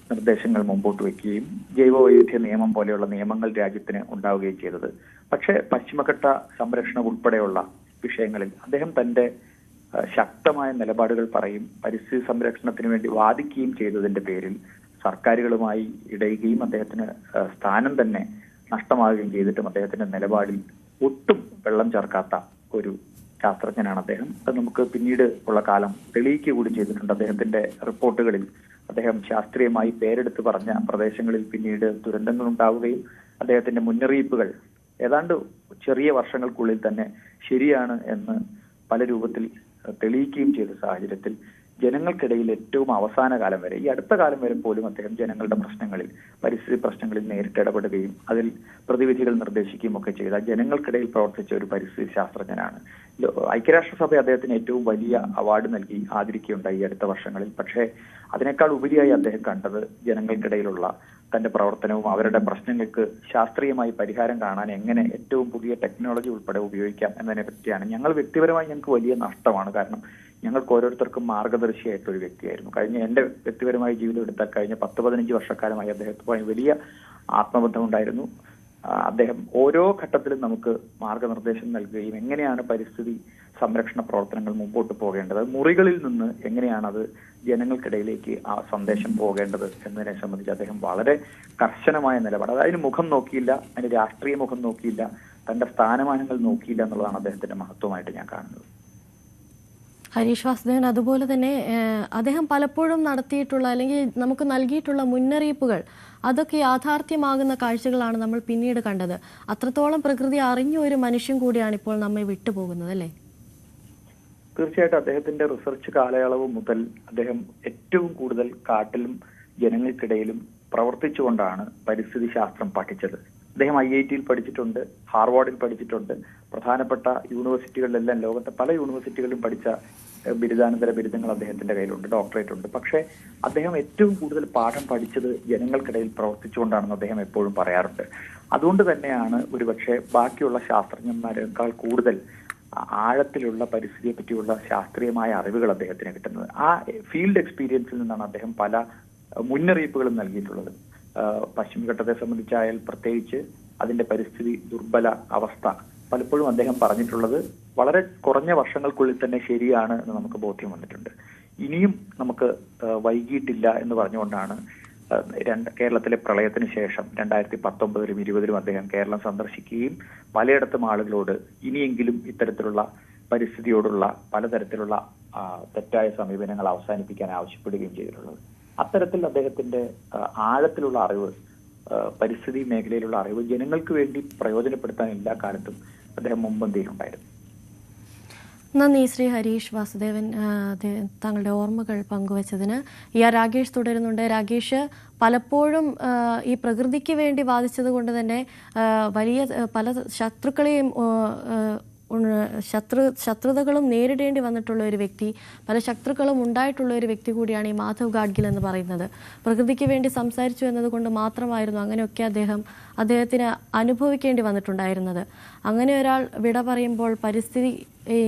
നിർദ്ദേശങ്ങൾ മുമ്പോട്ട് വയ്ക്കുകയും ജൈവവൈവിധ്യ നിയമം പോലെയുള്ള നിയമങ്ങൾ രാജ്യത്തിന് ഉണ്ടാവുകയും ചെയ്തത്. പക്ഷേ പശ്ചിമഘട്ട സംരക്ഷണം ഉൾപ്പെടെയുള്ള വിഷയങ്ങളിൽ അദ്ദേഹം തന്റെ ശക്തമായ നിലപാടുകൾ പറയും, പരിസ്ഥിതി സംരക്ഷണത്തിന് വേണ്ടി വാദിക്കുകയും ചെയ്തതിന്റെ പേരിൽ സർക്കാരുകളുമായി ഇടയുകയും അദ്ദേഹത്തിന് സ്ഥാനം തന്നെ നഷ്ടമാവുകയും ചെയ്തിട്ടും അദ്ദേഹത്തിന്റെ നിലപാടിൽ ഒട്ടും വെള്ളം ചേർക്കാത്ത ഒരു ശാസ്ത്രജ്ഞനാണ് അദ്ദേഹം. അത് നമുക്ക് പിന്നീട് ഉള്ള കാലം തെളിയിക്കുക കൂടി ചെയ്തിട്ടുണ്ട്. അദ്ദേഹത്തിന്റെ റിപ്പോർട്ടുകളിൽ അദ്ദേഹം ശാസ്ത്രീയമായി പേരെടുത്ത് പറഞ്ഞ പ്രദേശങ്ങളിൽ പിന്നീട് ദുരന്തങ്ങൾ ഉണ്ടാവുകയും അദ്ദേഹത്തിന്റെ മുന്നറിയിപ്പുകൾ ഏതാണ്ട് ചെറിയ വർഷങ്ങൾക്കുള്ളിൽ തന്നെ ശരിയാണ് എന്ന് പല രൂപത്തിൽ തെളിയിക്കുകയും ചെയ്ത സാഹചര്യത്തിൽ ജനങ്ങൾക്കിടയിൽ ഏറ്റവും അവസാന കാലം വരെ, ഈ അടുത്ത കാലം വരെ പോലും അദ്ദേഹം ജനങ്ങളുടെ പ്രശ്നങ്ങളിൽ, പരിസ്ഥിതി പ്രശ്നങ്ങളിൽ നേരിട്ട് ഇടപെടുകയും അതിൽ പ്രതിവിധികൾ നിർദ്ദേശിക്കുകയും ഒക്കെ ചെയ്ത ജനങ്ങൾക്കിടയിൽ പ്രവർത്തിച്ച ഒരു പരിസ്ഥിതി ശാസ്ത്രജ്ഞനാണ്. ഐക്യരാഷ്ട്രസഭ അദ്ദേഹത്തിന് ഏറ്റവും വലിയ അവാർഡ് നൽകി ആദരിക്കുകയുണ്ടായി ഈ അടുത്ത വർഷങ്ങളിൽ. പക്ഷേ അതിനേക്കാൾ ഉപരിയായി അദ്ദേഹം കണ്ടത് ജനങ്ങൾക്കിടയിലുള്ള തന്റെ പ്രവർത്തനവും അവരുടെ പ്രശ്നങ്ങൾക്ക് ശാസ്ത്രീയമായി പരിഹാരം കാണാൻ എങ്ങനെ ഏറ്റവും പുതിയ ടെക്നോളജി ഉൾപ്പെടെ ഉപയോഗിക്കാം എന്നതിനെ പറ്റിയാണ്. ഞങ്ങൾക്ക് വലിയ നഷ്ടമാണ്. കാരണം ഞങ്ങൾക്ക് ഓരോരുത്തർക്കും മാർഗദർശിയായിട്ടൊരു വ്യക്തിയായിരുന്നു. എന്റെ വ്യക്തിപരമായ ജീവിതം എടുത്താൽ കഴിഞ്ഞ 10-15 വർഷക്കാലമായി അദ്ദേഹത്തുമായി വലിയ ആത്മബന്ധം ഉണ്ടായിരുന്നു. അദ്ദേഹം ഓരോ ഘട്ടത്തിലും നമുക്ക് മാർഗനിർദ്ദേശം നൽകുകയും എങ്ങനെയാണ് പരിസ്ഥിതി സംരക്ഷണ പ്രവർത്തനങ്ങൾ മുമ്പോട്ട് പോകേണ്ടത്, മുറികളിൽ നിന്ന് എങ്ങനെയാണ് അത് ജനങ്ങൾക്കിടയിലേക്ക് ആ സന്ദേശം പോകേണ്ടത് എന്നതിനെ സംബന്ധിച്ച് അദ്ദേഹം വളരെ കർശനമായ നിലപാട്, അതിന് മുഖം നോക്കിയില്ല, അതിന് രാഷ്ട്രീയ മുഖം നോക്കിയില്ല, തന്റെ സ്ഥാനമാനങ്ങൾ നോക്കിയില്ല എന്നുള്ളതാണ് അദ്ദേഹത്തിന്റെ മഹത്വമായിട്ട് ഞാൻ കാണുന്നത്. ഹരീഷ് വാസുദേവൻ, അതുപോലെ തന്നെ അദ്ദേഹം പലപ്പോഴും നടത്തിയിട്ടുള്ള അല്ലെങ്കിൽ നമുക്ക് നൽകിയിട്ടുള്ള മുന്നറിയിപ്പുകൾ അതൊക്കെ യാഥാർത്ഥ്യമാകുന്ന കാഴ്ചകളാണ് നമ്മൾ പിന്നീട് കണ്ടത്. അത്രത്തോളം പ്രകൃതി അറിഞ്ഞ ഒരു മനുഷ്യൻ കൂടിയാണ് ഇപ്പോൾ നമ്മെ വിട്ടുപോകുന്നത്, അല്ലേ? തീർച്ചയായിട്ടും അദ്ദേഹത്തിന്റെ റിസർച്ച് കാലയളവ് മുതൽ അദ്ദേഹം ഏറ്റവും കൂടുതൽ കാട്ടിലും ജനങ്ങൾക്കിടയിലും പ്രവർത്തിച്ചുകൊണ്ടാണ് പരിസ്ഥിതി ശാസ്ത്രം പഠിച്ചത്. അദ്ദേഹം IIT-യിൽ പഠിച്ചിട്ടുണ്ട്, ഹാർവാർഡിൽ പഠിച്ചിട്ടുണ്ട്, പ്രധാനപ്പെട്ട യൂണിവേഴ്സിറ്റികളിലെല്ലാം, ലോകത്തെ പല യൂണിവേഴ്സിറ്റികളിലും പഠിച്ച ബിരുദാനന്തര ബിരുദങ്ങൾ അദ്ദേഹത്തിന്റെ കയ്യിലുണ്ട്, ഡോക്ടറേറ്റ് ഉണ്ട്. പക്ഷേ അദ്ദേഹം ഏറ്റവും കൂടുതൽ പാഠം പഠിച്ചത് ജനങ്ങൾക്കിടയിൽ പ്രവർത്തിച്ചുകൊണ്ടാണെന്ന് അദ്ദേഹം എപ്പോഴും പറയാറുണ്ട്. അതുകൊണ്ട് തന്നെയാണ് ഒരുപക്ഷെ ബാക്കിയുള്ള ശാസ്ത്രജ്ഞന്മാരെക്കാൾ കൂടുതൽ ആഴത്തിലുള്ള പരിസ്ഥിതിയെ പറ്റിയുള്ള ശാസ്ത്രീയമായ അറിവുകൾ അദ്ദേഹത്തിന് കിട്ടുന്നത്. ആ ഫീൽഡ് എക്സ്പീരിയൻസിൽ നിന്നാണ് അദ്ദേഹം പല മുന്നറിയിപ്പുകളും നൽകിയിട്ടുള്ളത്. പശ്ചിമഘട്ടത്തെ സംബന്ധിച്ചായാൽ പ്രത്യേകിച്ച് അതിന്റെ പരിസ്ഥിതി ദുർബല അവസ്ഥ പലപ്പോഴും അദ്ദേഹം പറഞ്ഞിട്ടുള്ളത് വളരെ കുറഞ്ഞ വർഷങ്ങൾക്കുള്ളിൽ തന്നെ ശരിയാണ് എന്ന് നമുക്ക് ബോധ്യം വന്നിട്ടുണ്ട്. ഇനിയും നമുക്ക് വൈകിയിട്ടില്ല എന്ന് പറഞ്ഞുകൊണ്ടാണ് കേരളത്തിലെ പ്രളയത്തിന് ശേഷം 2019-ലും 2020-ലും അദ്ദേഹം കേരളം സന്ദർശിക്കുകയും പലയിടത്തും ആളുകളോട് ഇനിയെങ്കിലും ഇത്തരത്തിലുള്ള പരിസ്ഥിതിയോടുള്ള പലതരത്തിലുള്ള തെറ്റായ സമീപനങ്ങൾ അവസാനിപ്പിക്കാൻ ആവശ്യപ്പെടുകയും ചെയ്തിട്ടുള്ളത്. അത്തരത്തിൽ അദ്ദേഹത്തിന്റെ ആഴത്തിലുള്ള അറിവ്, പരിസ്ഥിതി മേഖലയിലുള്ള അറിവ് ജനങ്ങൾക്ക് വേണ്ടി പ്രയോജനപ്പെടുത്താൻ എല്ലാ കാലത്തും അദ്ദേഹം മുൻപന്തിയിലുണ്ടായിരുന്നു. നന്ദി ശ്രീ ഹരീഷ് വാസുദേവൻ, താങ്കളുടെ ഓർമ്മകൾ പങ്കുവച്ചതിന്. രാകേഷ് തുടരുന്നുണ്ട്. രാകേഷ്, പലപ്പോഴും ഈ പ്രകൃതിക്ക് വേണ്ടി വാദിച്ചത് കൊണ്ട് തന്നെ വലിയ പല ശത്രുക്കളെയും ശത്രുതകളും നേരിടേണ്ടി വന്നിട്ടുള്ള ഒരു വ്യക്തി, പല ശത്രുക്കളും ഉണ്ടായിട്ടുള്ള ഒരു വ്യക്തി കൂടിയാണ് ഈ മാധവ് ഗാഡ്ഗിൽ എന്ന് പറയുന്നത്. പ്രകൃതിക്ക് വേണ്ടി സംസാരിച്ചു എന്നതുകൊണ്ട് മാത്രമായിരുന്നു അങ്ങനെയൊക്കെ അദ്ദേഹത്തിന് അനുഭവിക്കേണ്ടി വന്നിട്ടുണ്ടായിരുന്നത്. അങ്ങനെ ഒരാൾ വിട പറയുമ്പോൾ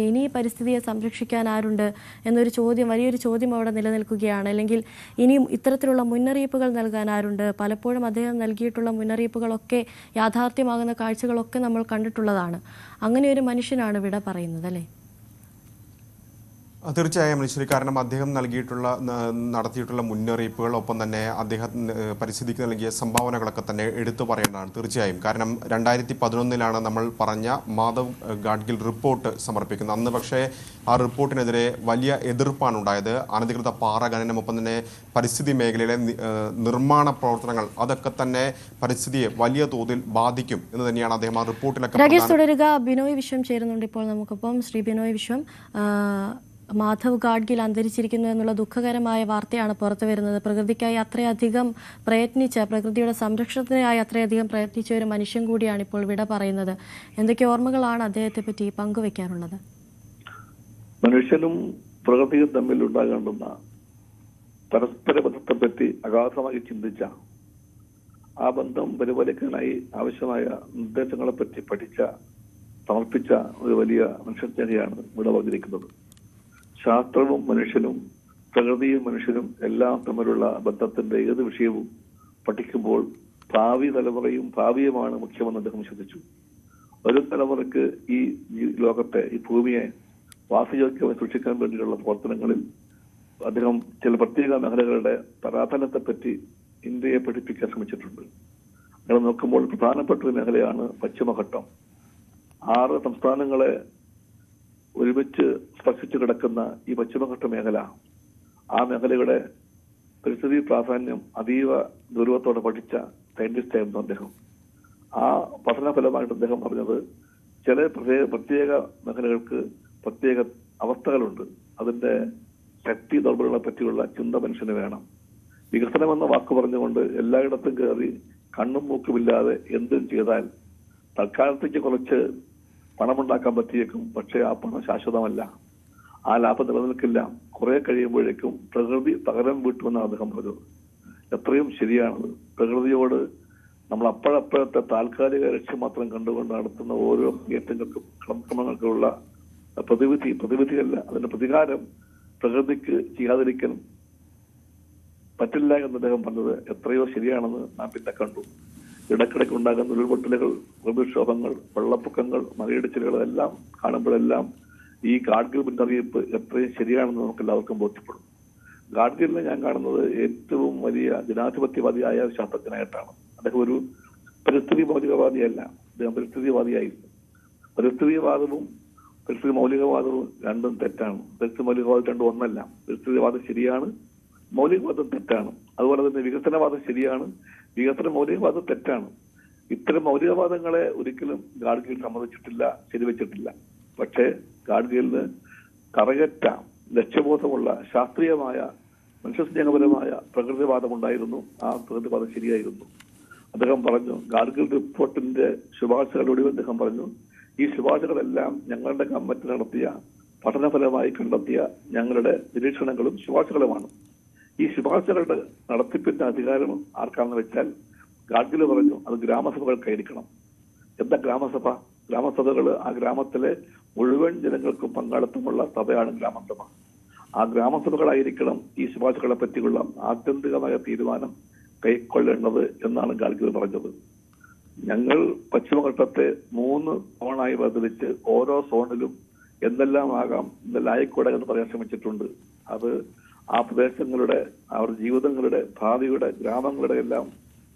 ഇനി പരിസ്ഥിതിയെ സംരക്ഷിക്കാൻ ആരുണ്ട് എന്നൊരു ചോദ്യം, വലിയൊരു ചോദ്യം അവിടെ നിലനിൽക്കുകയാണ്. അല്ലെങ്കിൽ ഇനിയും ഇത്തരത്തിലുള്ള മുന്നറിയിപ്പുകൾ നൽകാൻ ആരുണ്ട്? പലപ്പോഴും അദ്ദേഹം നൽകിയിട്ടുള്ള മുന്നറിയിപ്പുകളൊക്കെ യാഥാർത്ഥ്യമാകുന്ന കാഴ്ചകളൊക്കെ നമ്മൾ കണ്ടിട്ടുള്ളതാണ്. അങ്ങനെ ഒരു മനുഷ്യനാണ് വിട പറയുന്നത്, അല്ലേ? തീർച്ചയായും മനുഷ്യർ, കാരണം അദ്ദേഹം നടത്തിയിട്ടുള്ള മുന്നറിയിപ്പുകൾ, ഒപ്പം തന്നെ അദ്ദേഹം പരിസ്ഥിതിക്ക് നൽകിയ സംഭാവനകളൊക്കെ തന്നെ എടുത്തു പറയേണ്ടതാണ്. തീർച്ചയായും, കാരണം 2011-ലാണ് നമ്മൾ പറഞ്ഞ മാധവ് ഗാഡ്ഗിൽ റിപ്പോർട്ട് സമർപ്പിക്കുന്നത്. അന്ന് പക്ഷേ ആ റിപ്പോർട്ടിനെതിരെ വലിയ എതിർപ്പാണ് ഉണ്ടായത്. അനധികൃത പാറ ഖനനം, ഒപ്പം തന്നെ പരിസ്ഥിതി മേഖലയിലെ നിർമ്മാണ പ്രവർത്തനങ്ങൾ, അതൊക്കെ തന്നെ പരിസ്ഥിതിയെ വലിയ തോതിൽ ബാധിക്കും എന്ന് തന്നെയാണ് അദ്ദേഹം ആ റിപ്പോർട്ടിലൊക്കെ. തുടരുക. ബിനോയ് വിശ്വം ചേരുന്നുണ്ട് ഇപ്പോൾ നമുക്കൊപ്പം. ശ്രീ ബിനോയ് വിശ്വം, മാധവ് ഗാഡ്ഗിൽ അന്തരിച്ചിരിക്കുന്നു എന്നുള്ള ദുഃഖകരമായ വാർത്തയാണ് പുറത്തു വരുന്നത്. പ്രകൃതിക്കായി അത്രയധികം പ്രയത്നിച്ച, പ്രകൃതിയുടെ സംരക്ഷണത്തിനായി അത്രയധികം പ്രയത്നിച്ച ഒരു മനുഷ്യൻ കൂടിയാണ് ഇപ്പോൾ വിട പറയുന്നത്. എന്തൊക്കെ ഓർമ്മകളാണ് അദ്ദേഹത്തെ പറ്റി പങ്കുവെക്കാനുള്ളത്? മനുഷ്യനും പ്രകൃതിയും തമ്മിൽ ഉണ്ടാകേണ്ടുന്ന പരസ്പര ബന്ധത്തെപ്പറ്റി അഗാധമായി ചിന്തിച്ച, ആ ബന്ധം പരിപാലിക്കാനായി ആവശ്യമായ നിർദ്ദേശങ്ങളെപ്പറ്റി പഠിച്ച, സമർപ്പിച്ച ഒരു വലിയ മനുഷ്യത്വയാണ് ഇവിടെ അവതരിക്കുന്നത്. ശാസ്ത്രവും മനുഷ്യനും, പ്രകൃതിയും മനുഷ്യനും എല്ലാം തമ്മിലുള്ള ബന്ധത്തിന്റെ ഏത് വിഷയവും പഠിക്കുമ്പോൾ ഭാവി തലമുറയും ഭാവിയുമാണ് മുഖ്യമെന്ന് അദ്ദേഹം വിശ്വസിച്ചു. ഒരു തലമുറയ്ക്ക് ഈ ലോകത്തെ, ഈ ഭൂമിയെ വാസയോഗ്യമായി സൂക്ഷിക്കാൻ വേണ്ടിയുള്ള പ്രവർത്തനങ്ങളിൽ അദ്ദേഹം ചില പ്രത്യേക മേഖലകളുടെ പ്രാധാന്യത്തെപ്പറ്റി ഇന്ത്യയെ പഠിപ്പിക്കാൻ ശ്രമിച്ചിട്ടുണ്ട്. അങ്ങനെ നോക്കുമ്പോൾ പ്രധാനപ്പെട്ട ഒരു മേഖലയാണ് പശ്ചിമഘട്ടം. 6 സംസ്ഥാനങ്ങളെ ഒരുമിച്ച് സ്പർശിച്ചു കിടക്കുന്ന ഈ പശ്ചിമഘട്ട മേഖല, ആ മേഖലയുടെ പരിസ്ഥിതി പ്രാധാന്യം അതീവ ഗൗരവത്തോടെ പഠിച്ച സയന്റിസ്റ്റ് ആയിരുന്നു അദ്ദേഹം. ആ പഠന ഫലമായിട്ട് അദ്ദേഹം പറഞ്ഞത്, ചില പ്രത്യേക മേഖലകൾക്ക് പ്രത്യേക അവസ്ഥകളുണ്ട്. അതിന്റെ ശക്തി ദൗർബല്യങ്ങളെ പറ്റിയുള്ള ചിന്ത മനുഷ്യന് വേണം. വികസനം എന്ന വാക്ക് പറഞ്ഞുകൊണ്ട് എല്ലായിടത്തും കയറി കണ്ണും മൂക്കുമില്ലാതെ എന്തും ചെയ്താൽ തൽക്കാലത്തേക്ക് കുറച്ച് പണമുണ്ടാക്കാൻ പറ്റിയേക്കും. പക്ഷെ ആ പണം ശാശ്വതമല്ല, ആ ലാഭം നിലനിൽക്കില്ല. കുറെ കഴിയുമ്പോഴേക്കും പ്രകൃതി പകരം വീട്ടുമെന്നാണ് അദ്ദേഹം പറഞ്ഞത്. എത്രയും ശരിയാണത്. പ്രകൃതിയോട് നമ്മൾ അപ്പോഴപ്പോഴത്തെ താൽക്കാലിക ലക്ഷ്യം മാത്രം കണ്ടുകൊണ്ട് നടത്തുന്ന ഓരോ ഏറ്റങ്ങൾക്കും ക്രമങ്ങൾക്കുള്ള പ്രതിവിധിയല്ല, അതിന്റെ പ്രതികാരം പ്രകൃതിക്ക് ചെയ്യാതിരിക്കാൻ പറ്റില്ല എന്ന് അദ്ദേഹം പറഞ്ഞത് എത്രയോ ശരിയാണെന്ന് നാം പിന്നെ കണ്ടു. ഇടയ്ക്കിടയ്ക്ക് ഉണ്ടാകുന്ന ഉരുൾപൊട്ടലുകൾ, പ്രകൃതിക്ഷോഭങ്ങൾ, വെള്ളപ്പൊക്കങ്ങൾ, മലയിടിച്ചിലുകൾ എല്ലാം കാണുമ്പോഴെല്ലാം ഈ ഗാഡ്ഗിൽ മുന്നറിയിപ്പ് എത്രയും ശരിയാണെന്ന് നമുക്ക് എല്ലാവർക്കും ബോധ്യപ്പെടും. ഗാഡ്ഗിലിനെ ഞാൻ കാണുന്നത് ഏറ്റവും വലിയ ജനാധിപത്യവാദിയായ ശാസ്ത്രജ്ഞനായിട്ടാണ്. അദ്ദേഹം ഒരു പരിസ്ഥിതി മൗലികവാദിയല്ല, അദ്ദേഹം പരിസ്ഥിതിവാദിയായിരുന്നു. പരിസ്ഥിതിവാദവും പരിസ്ഥിതി മൗലികവാദവും രണ്ടും തെറ്റാണ്. പരിസ്ഥിതി മൗലികവാദം രണ്ടും ഒന്നല്ല. പരിസ്ഥിതിവാദം ശരിയാണ്, മൗലികവാദം തെറ്റാണ്. അതുപോലെ തന്നെ വികസനവാദം ശരിയാണ്, വികസന മൗലികവാദം തെറ്റാണ്. ഇത്തരം മൗലികവാദങ്ങളെ ഒരിക്കലും ഗാഡ്ഗിൽ സമ്മതിച്ചിട്ടില്ല, ശരിവെച്ചിട്ടില്ല. പക്ഷേ ഗാഡ്ഗിലിന് കറകറ്റ ലക്ഷ്യബോധമുള്ള ശാസ്ത്രീയമായ മനുഷ്യസ്നേഹപരമായ പ്രകൃതിവാദം ഉണ്ടായിരുന്നു. ആ പ്രകൃതിവാദം ശരിയായിരുന്നു. അദ്ദേഹം പറഞ്ഞു, ഗാഡ്ഗിൽ റിപ്പോർട്ടിന്റെ ശുപാർശകളോട് അദ്ദേഹം പറഞ്ഞു, ഈ ശുപാർശകളെല്ലാം ഞങ്ങളുടെ കമ്മിറ്റി നടത്തിയ പഠനഫലമായി കണ്ടെത്തിയ ഞങ്ങളുടെ നിരീക്ഷണങ്ങളും ശുപാർശകളുമാണ്. ഈ ശുപാർശകളുടെ നടത്തിപ്പിന്റെ അധികാരം ആർക്കാണെന്ന് വെച്ചാൽ ഗാഡ്ഗിൽ പറഞ്ഞു, അത് ഗ്രാമസഭകൾക്കായിരിക്കണം. എന്താ ഗ്രാമസഭ? ഗ്രാമസഭകൾ ആ ഗ്രാമത്തിലെ മുഴുവൻ ജനങ്ങൾക്കും പങ്കാളിത്തമുള്ള സഭയാണ് ഗ്രാമസഭ. ആ ഗ്രാമസഭകളായിരിക്കണം ഈ ശുപാർശകളെ പറ്റിയുള്ള ആത്യന്തികമായ തീരുമാനം കൈക്കൊള്ളേണ്ടത് എന്നാണ് ഗാഡ്ഗിൽ പറഞ്ഞത്. ഞങ്ങൾ പശ്ചിമഘട്ടത്തെ 3 സോണായി വേർതിരിച്ച് ഓരോ സോണിലും എന്തെല്ലാം ആകാം, എന്തെല്ലാം ആയിക്കൂടെ എന്ന് പറയാൻ ശ്രമിച്ചിട്ടുണ്ട്. അത് ആ പ്രദേശങ്ങളുടെ, അവരുടെ ജീവിതങ്ങളുടെ, ഭാവിയുടെ, ഗ്രാമങ്ങളുടെ എല്ലാം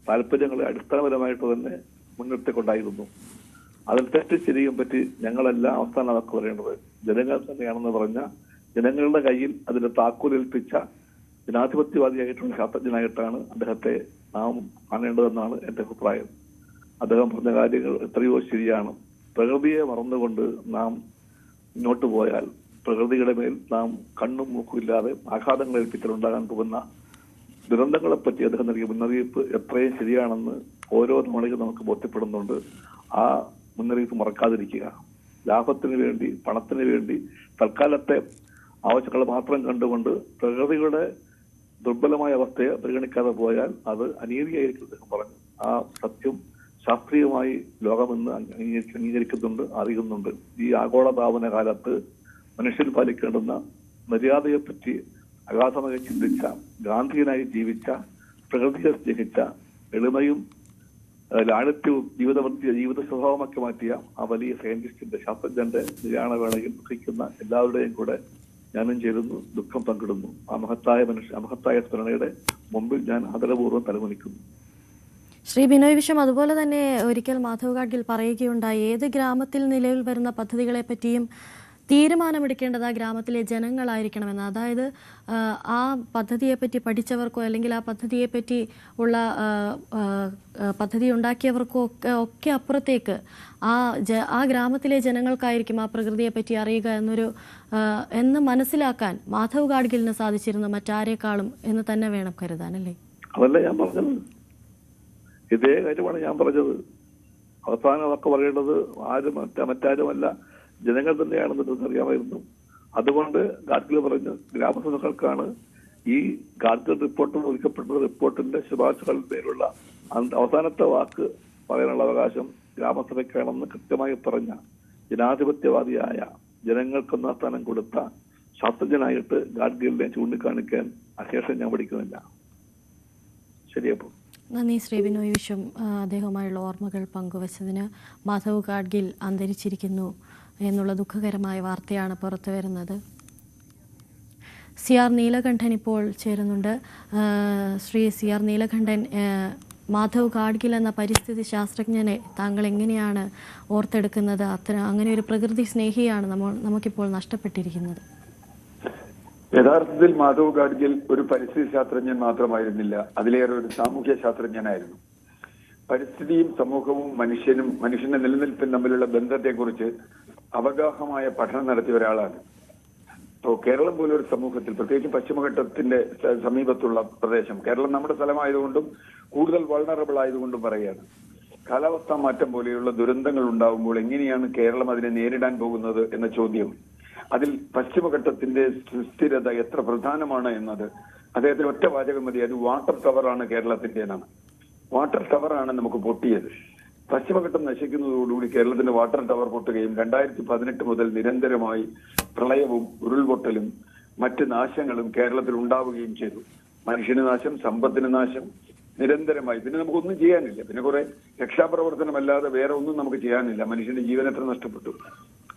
താല്പര്യങ്ങളെ അടിസ്ഥാനപരമായിട്ട് തന്നെ മുൻനിർത്തിക്കൊണ്ടായിരുന്നു. അതിൽ തെറ്റ് ശരിയും പറ്റി ഞങ്ങളെല്ലാം അവസാനം അതൊക്കെ പറയേണ്ടത് ജനങ്ങൾ തന്നെയാണെന്ന് പറഞ്ഞ, ജനങ്ങളുടെ കയ്യിൽ അതിന്റെ താക്കോലേൽപ്പിച്ച ജനാധിപത്യവാദിയായിട്ടുള്ള ശാസ്ത്രജ്ഞനായിട്ടാണ് അദ്ദേഹത്തെ നാം കാണേണ്ടതെന്നാണ് എന്റെ അഭിപ്രായം. അദ്ദേഹം പറഞ്ഞ കാര്യങ്ങൾ എത്രയോ ശരിയാണ്. പ്രകൃതിയെ മറന്നുകൊണ്ട് നാം മുന്നോട്ട് പോയാൽ പ്രകൃതിയുടെ മേൽ നാം കണ്ണും മൂക്കുമില്ലാതെ ആഘാതങ്ങൾ ഏൽപ്പിച്ചാലുണ്ടാകാൻ പോകുന്ന ദുരന്തങ്ങളെപ്പറ്റി അദ്ദേഹം നൽകിയ മുന്നറിയിപ്പ് എത്രയും ശരിയാണെന്ന് ഓരോ തവണയും നമുക്ക് ബോധ്യപ്പെടുന്നുണ്ട്. ആ മുന്നറിയിപ്പ് മറക്കാതിരിക്കുക. ലാഭത്തിന് വേണ്ടി, പണത്തിന് വേണ്ടി, തൽക്കാലത്തെ ആവശ്യങ്ങൾ മാത്രം കണ്ടുകൊണ്ട് പ്രകൃതിയുടെ ദുർബലമായ അവസ്ഥയെ പരിഗണിക്കാതെ പോയാൽ അത് അനീതിയായിരിക്കും അദ്ദേഹം പറഞ്ഞു. ആ സത്യം ശാസ്ത്രീയമായി ലോകമെന്ന് അംഗീകരിക്കുന്നുണ്ട്, അറിയുന്നുണ്ട്. ഈ ആഗോളതാപന കാലത്ത് മനുഷ്യൻ പാലിക്കേണ്ടുന്ന മര്യാദയെപ്പറ്റി അഗാധമായി ചിന്തിച്ച, ഗാന്ധിയനായി ജീവിച്ച, പ്രകൃതിയെ സ്നേഹിച്ച, എളിമയും ലാളിത്യവും ജീവിത സ്വഭാവമാക്കി മാറ്റിയ ആ വലിയ സയന്റിസ്റ്റിന്റെ, ശാസ്ത്രജ്ഞന്റെ നിര്യാണവേളയിൽ ദുഃഖിക്കുന്ന എല്ലാവരുടെയും കൂടെ ഞാനും ചേരുന്നു, ദുഃഖം പങ്കിടുന്നു. ആ മഹത്തായ സ്മരണയുടെ മുമ്പിൽ ഞാൻ ആദരപൂർവ്വം തലമുനിക്കുന്നു. ശ്രീ ബിനോയ് വിശ്വം, അതുപോലെ തന്നെ ഒരിക്കൽ മാധവ് ഗാഡ്ഗിൽ പറയുകയുണ്ടായി, ഏത് ഗ്രാമത്തിൽ നിലവിൽ വരുന്ന പദ്ധതികളെ പറ്റിയും തീരുമാനമെടുക്കേണ്ടത് ആ ഗ്രാമത്തിലെ ജനങ്ങളായിരിക്കണമെന്ന്. അതായത് ആ പദ്ധതിയെപ്പറ്റി പഠിച്ചവർക്കോ അല്ലെങ്കിൽ ആ പദ്ധതിയെപ്പറ്റി ഉള്ള പദ്ധതി ഉണ്ടാക്കിയവർക്കോ ഒക്കെ അപ്പുറത്തേക്ക് ആ ഗ്രാമത്തിലെ ജനങ്ങൾക്കായിരിക്കും ആ പ്രകൃതിയെപ്പറ്റി അറിയുക എന്ന് മനസ്സിലാക്കാൻ മാധവ് ഗാഡ്ഗിലിന് സാധിച്ചിരുന്നു മറ്റാരേക്കാളും എന്ന് തന്നെ വേണം കരുതാൻ, അല്ലേ? അതല്ല ഞാൻ പറഞ്ഞത്, ഇതേ കാര്യമാണ് ഞാൻ പറഞ്ഞത്. അവസാനം അതൊക്കെ പറയേണ്ടത് മറ്റാരുമല്ല, ജനങ്ങൾ തന്നെയാണെന്ന് അറിയാമായിരുന്നു. അതുകൊണ്ട് ഗാഡ്ഗിൽ പറഞ്ഞു ഗ്രാമസഭകൾക്കാണ് ഈ ഗാഡ്ഗിൽ റിപ്പോർട്ട് ഒതുക്കപ്പെട്ട റിപ്പോർട്ടിന്റെ ശുപാർശകളിൽ പേരുള്ള അവസാനത്തെ വാക്ക് പറയാനുള്ള അവകാശം ഗ്രാമസഭയ്ക്കാണെന്ന് കൃത്യമായി പറഞ്ഞ ജനാധിപത്യവാദിയായ ജനങ്ങൾക്കൊന്ന സ്ഥാനം കൊടുത്ത ശാസ്ത്രജ്ഞനായിട്ട് ഗാഡ്ഗിലിനെ ചൂണ്ടിക്കാണിക്കാൻ അശേഷം ഞാൻ പഠിക്കുന്നില്ല. ശരിയപ്പോ നന്ദി ശ്രീ ബിനോയ് വിശ്വം അദ്ദേഹവുമായുള്ള ഓർമ്മകൾ പങ്കുവച്ചതിന്. മാധവ് ഗാഡ്ഗിൽ അന്തരിച്ചിരിക്കുന്നു എന്നുള്ള ദുഃഖകരമായ വാർത്തയാണ് പുറത്തു വരുന്നത്. CR നീലകണ്ഠൻ ഇപ്പോൾ ചേരുന്നുണ്ട്. ശ്രീ CR നീലകണ്ഠൻ, മാധവ് ഗാഡ്ഗിൽ എന്ന പരിസ്ഥിതി ശാസ്ത്രജ്ഞനെ താങ്കൾ എങ്ങനെയാണ് ഓർത്തെടുക്കുന്നത്? അങ്ങനെ ഒരു പ്രകൃതി സ്നേഹിയാണ് നമുക്കിപ്പോൾ നഷ്ടപ്പെട്ടിരിക്കുന്നത്. യഥാർത്ഥത്തിൽ മാധവ് ഗാഡ്ഗിൽ ഒരു പരിസ്ഥിതി ശാസ്ത്രജ്ഞൻ മാത്രമായിരുന്നില്ല, അതിലേറെ ഒരു സാമൂഹ്യ ശാസ്ത്രജ്ഞനായിരുന്നു. പരിസ്ഥിതിയും സമൂഹവും മനുഷ്യന്റെ നിലനിൽപ്പിന് തമ്മിലുള്ള ബന്ധത്തെക്കുറിച്ച് അവഗാഹമായ പഠനം നടത്തിയ ഒരാളാണ്. ഇപ്പോൾ കേരളം പോലൊരു സമൂഹത്തിൽ, പ്രത്യേകിച്ച് പശ്ചിമഘട്ടത്തിന്റെ സമീപത്തുള്ള പ്രദേശം, കേരളം നമ്മുടെ സ്ഥലമായതുകൊണ്ടും കൂടുതൽ വൾണറബിൾ ആയതുകൊണ്ടും പറയുകയാണ്. കാലാവസ്ഥാ മാറ്റം പോലെയുള്ള ദുരന്തങ്ങൾ ഉണ്ടാകുമ്പോൾ എങ്ങനെയാണ് കേരളം അതിനെ നേരിടാൻ പോകുന്നത് എന്ന ചോദ്യം, അതിൽ പശ്ചിമഘട്ടത്തിന്റെ സുസ്ഥിരത എത്ര പ്രധാനമാണ് എന്നത് അദ്ദേഹത്തിന് ഒറ്റ വാചകം മതി. അത് വാട്ടർ ടവറാണ് കേരളത്തിന്റേതാണ്. വാട്ടർ ടവറാണ് നമുക്ക് പൊട്ടിയത്. പശ്ചിമഘട്ടം നശിക്കുന്നതോടുകൂടി കേരളത്തിന്റെ വാട്ടർ ടവർ പൊട്ടുകയും 2018 മുതൽ നിരന്തരമായി പ്രളയവും ഉരുൾപൊട്ടലും മറ്റ് നാശങ്ങളും കേരളത്തിൽ ഉണ്ടാവുകയും ചെയ്തു. മനുഷ്യന് നാശം, സമ്പത്തിന് നാശം നിരന്തരമായി. പിന്നെ നമുക്കൊന്നും ചെയ്യാനില്ല. പിന്നെ കുറെ രക്ഷാപ്രവർത്തനമല്ലാതെ വേറെ ഒന്നും നമുക്ക് ചെയ്യാനില്ല. മനുഷ്യന്റെ ജീവൻ എത്ര നഷ്ടപ്പെട്ടു.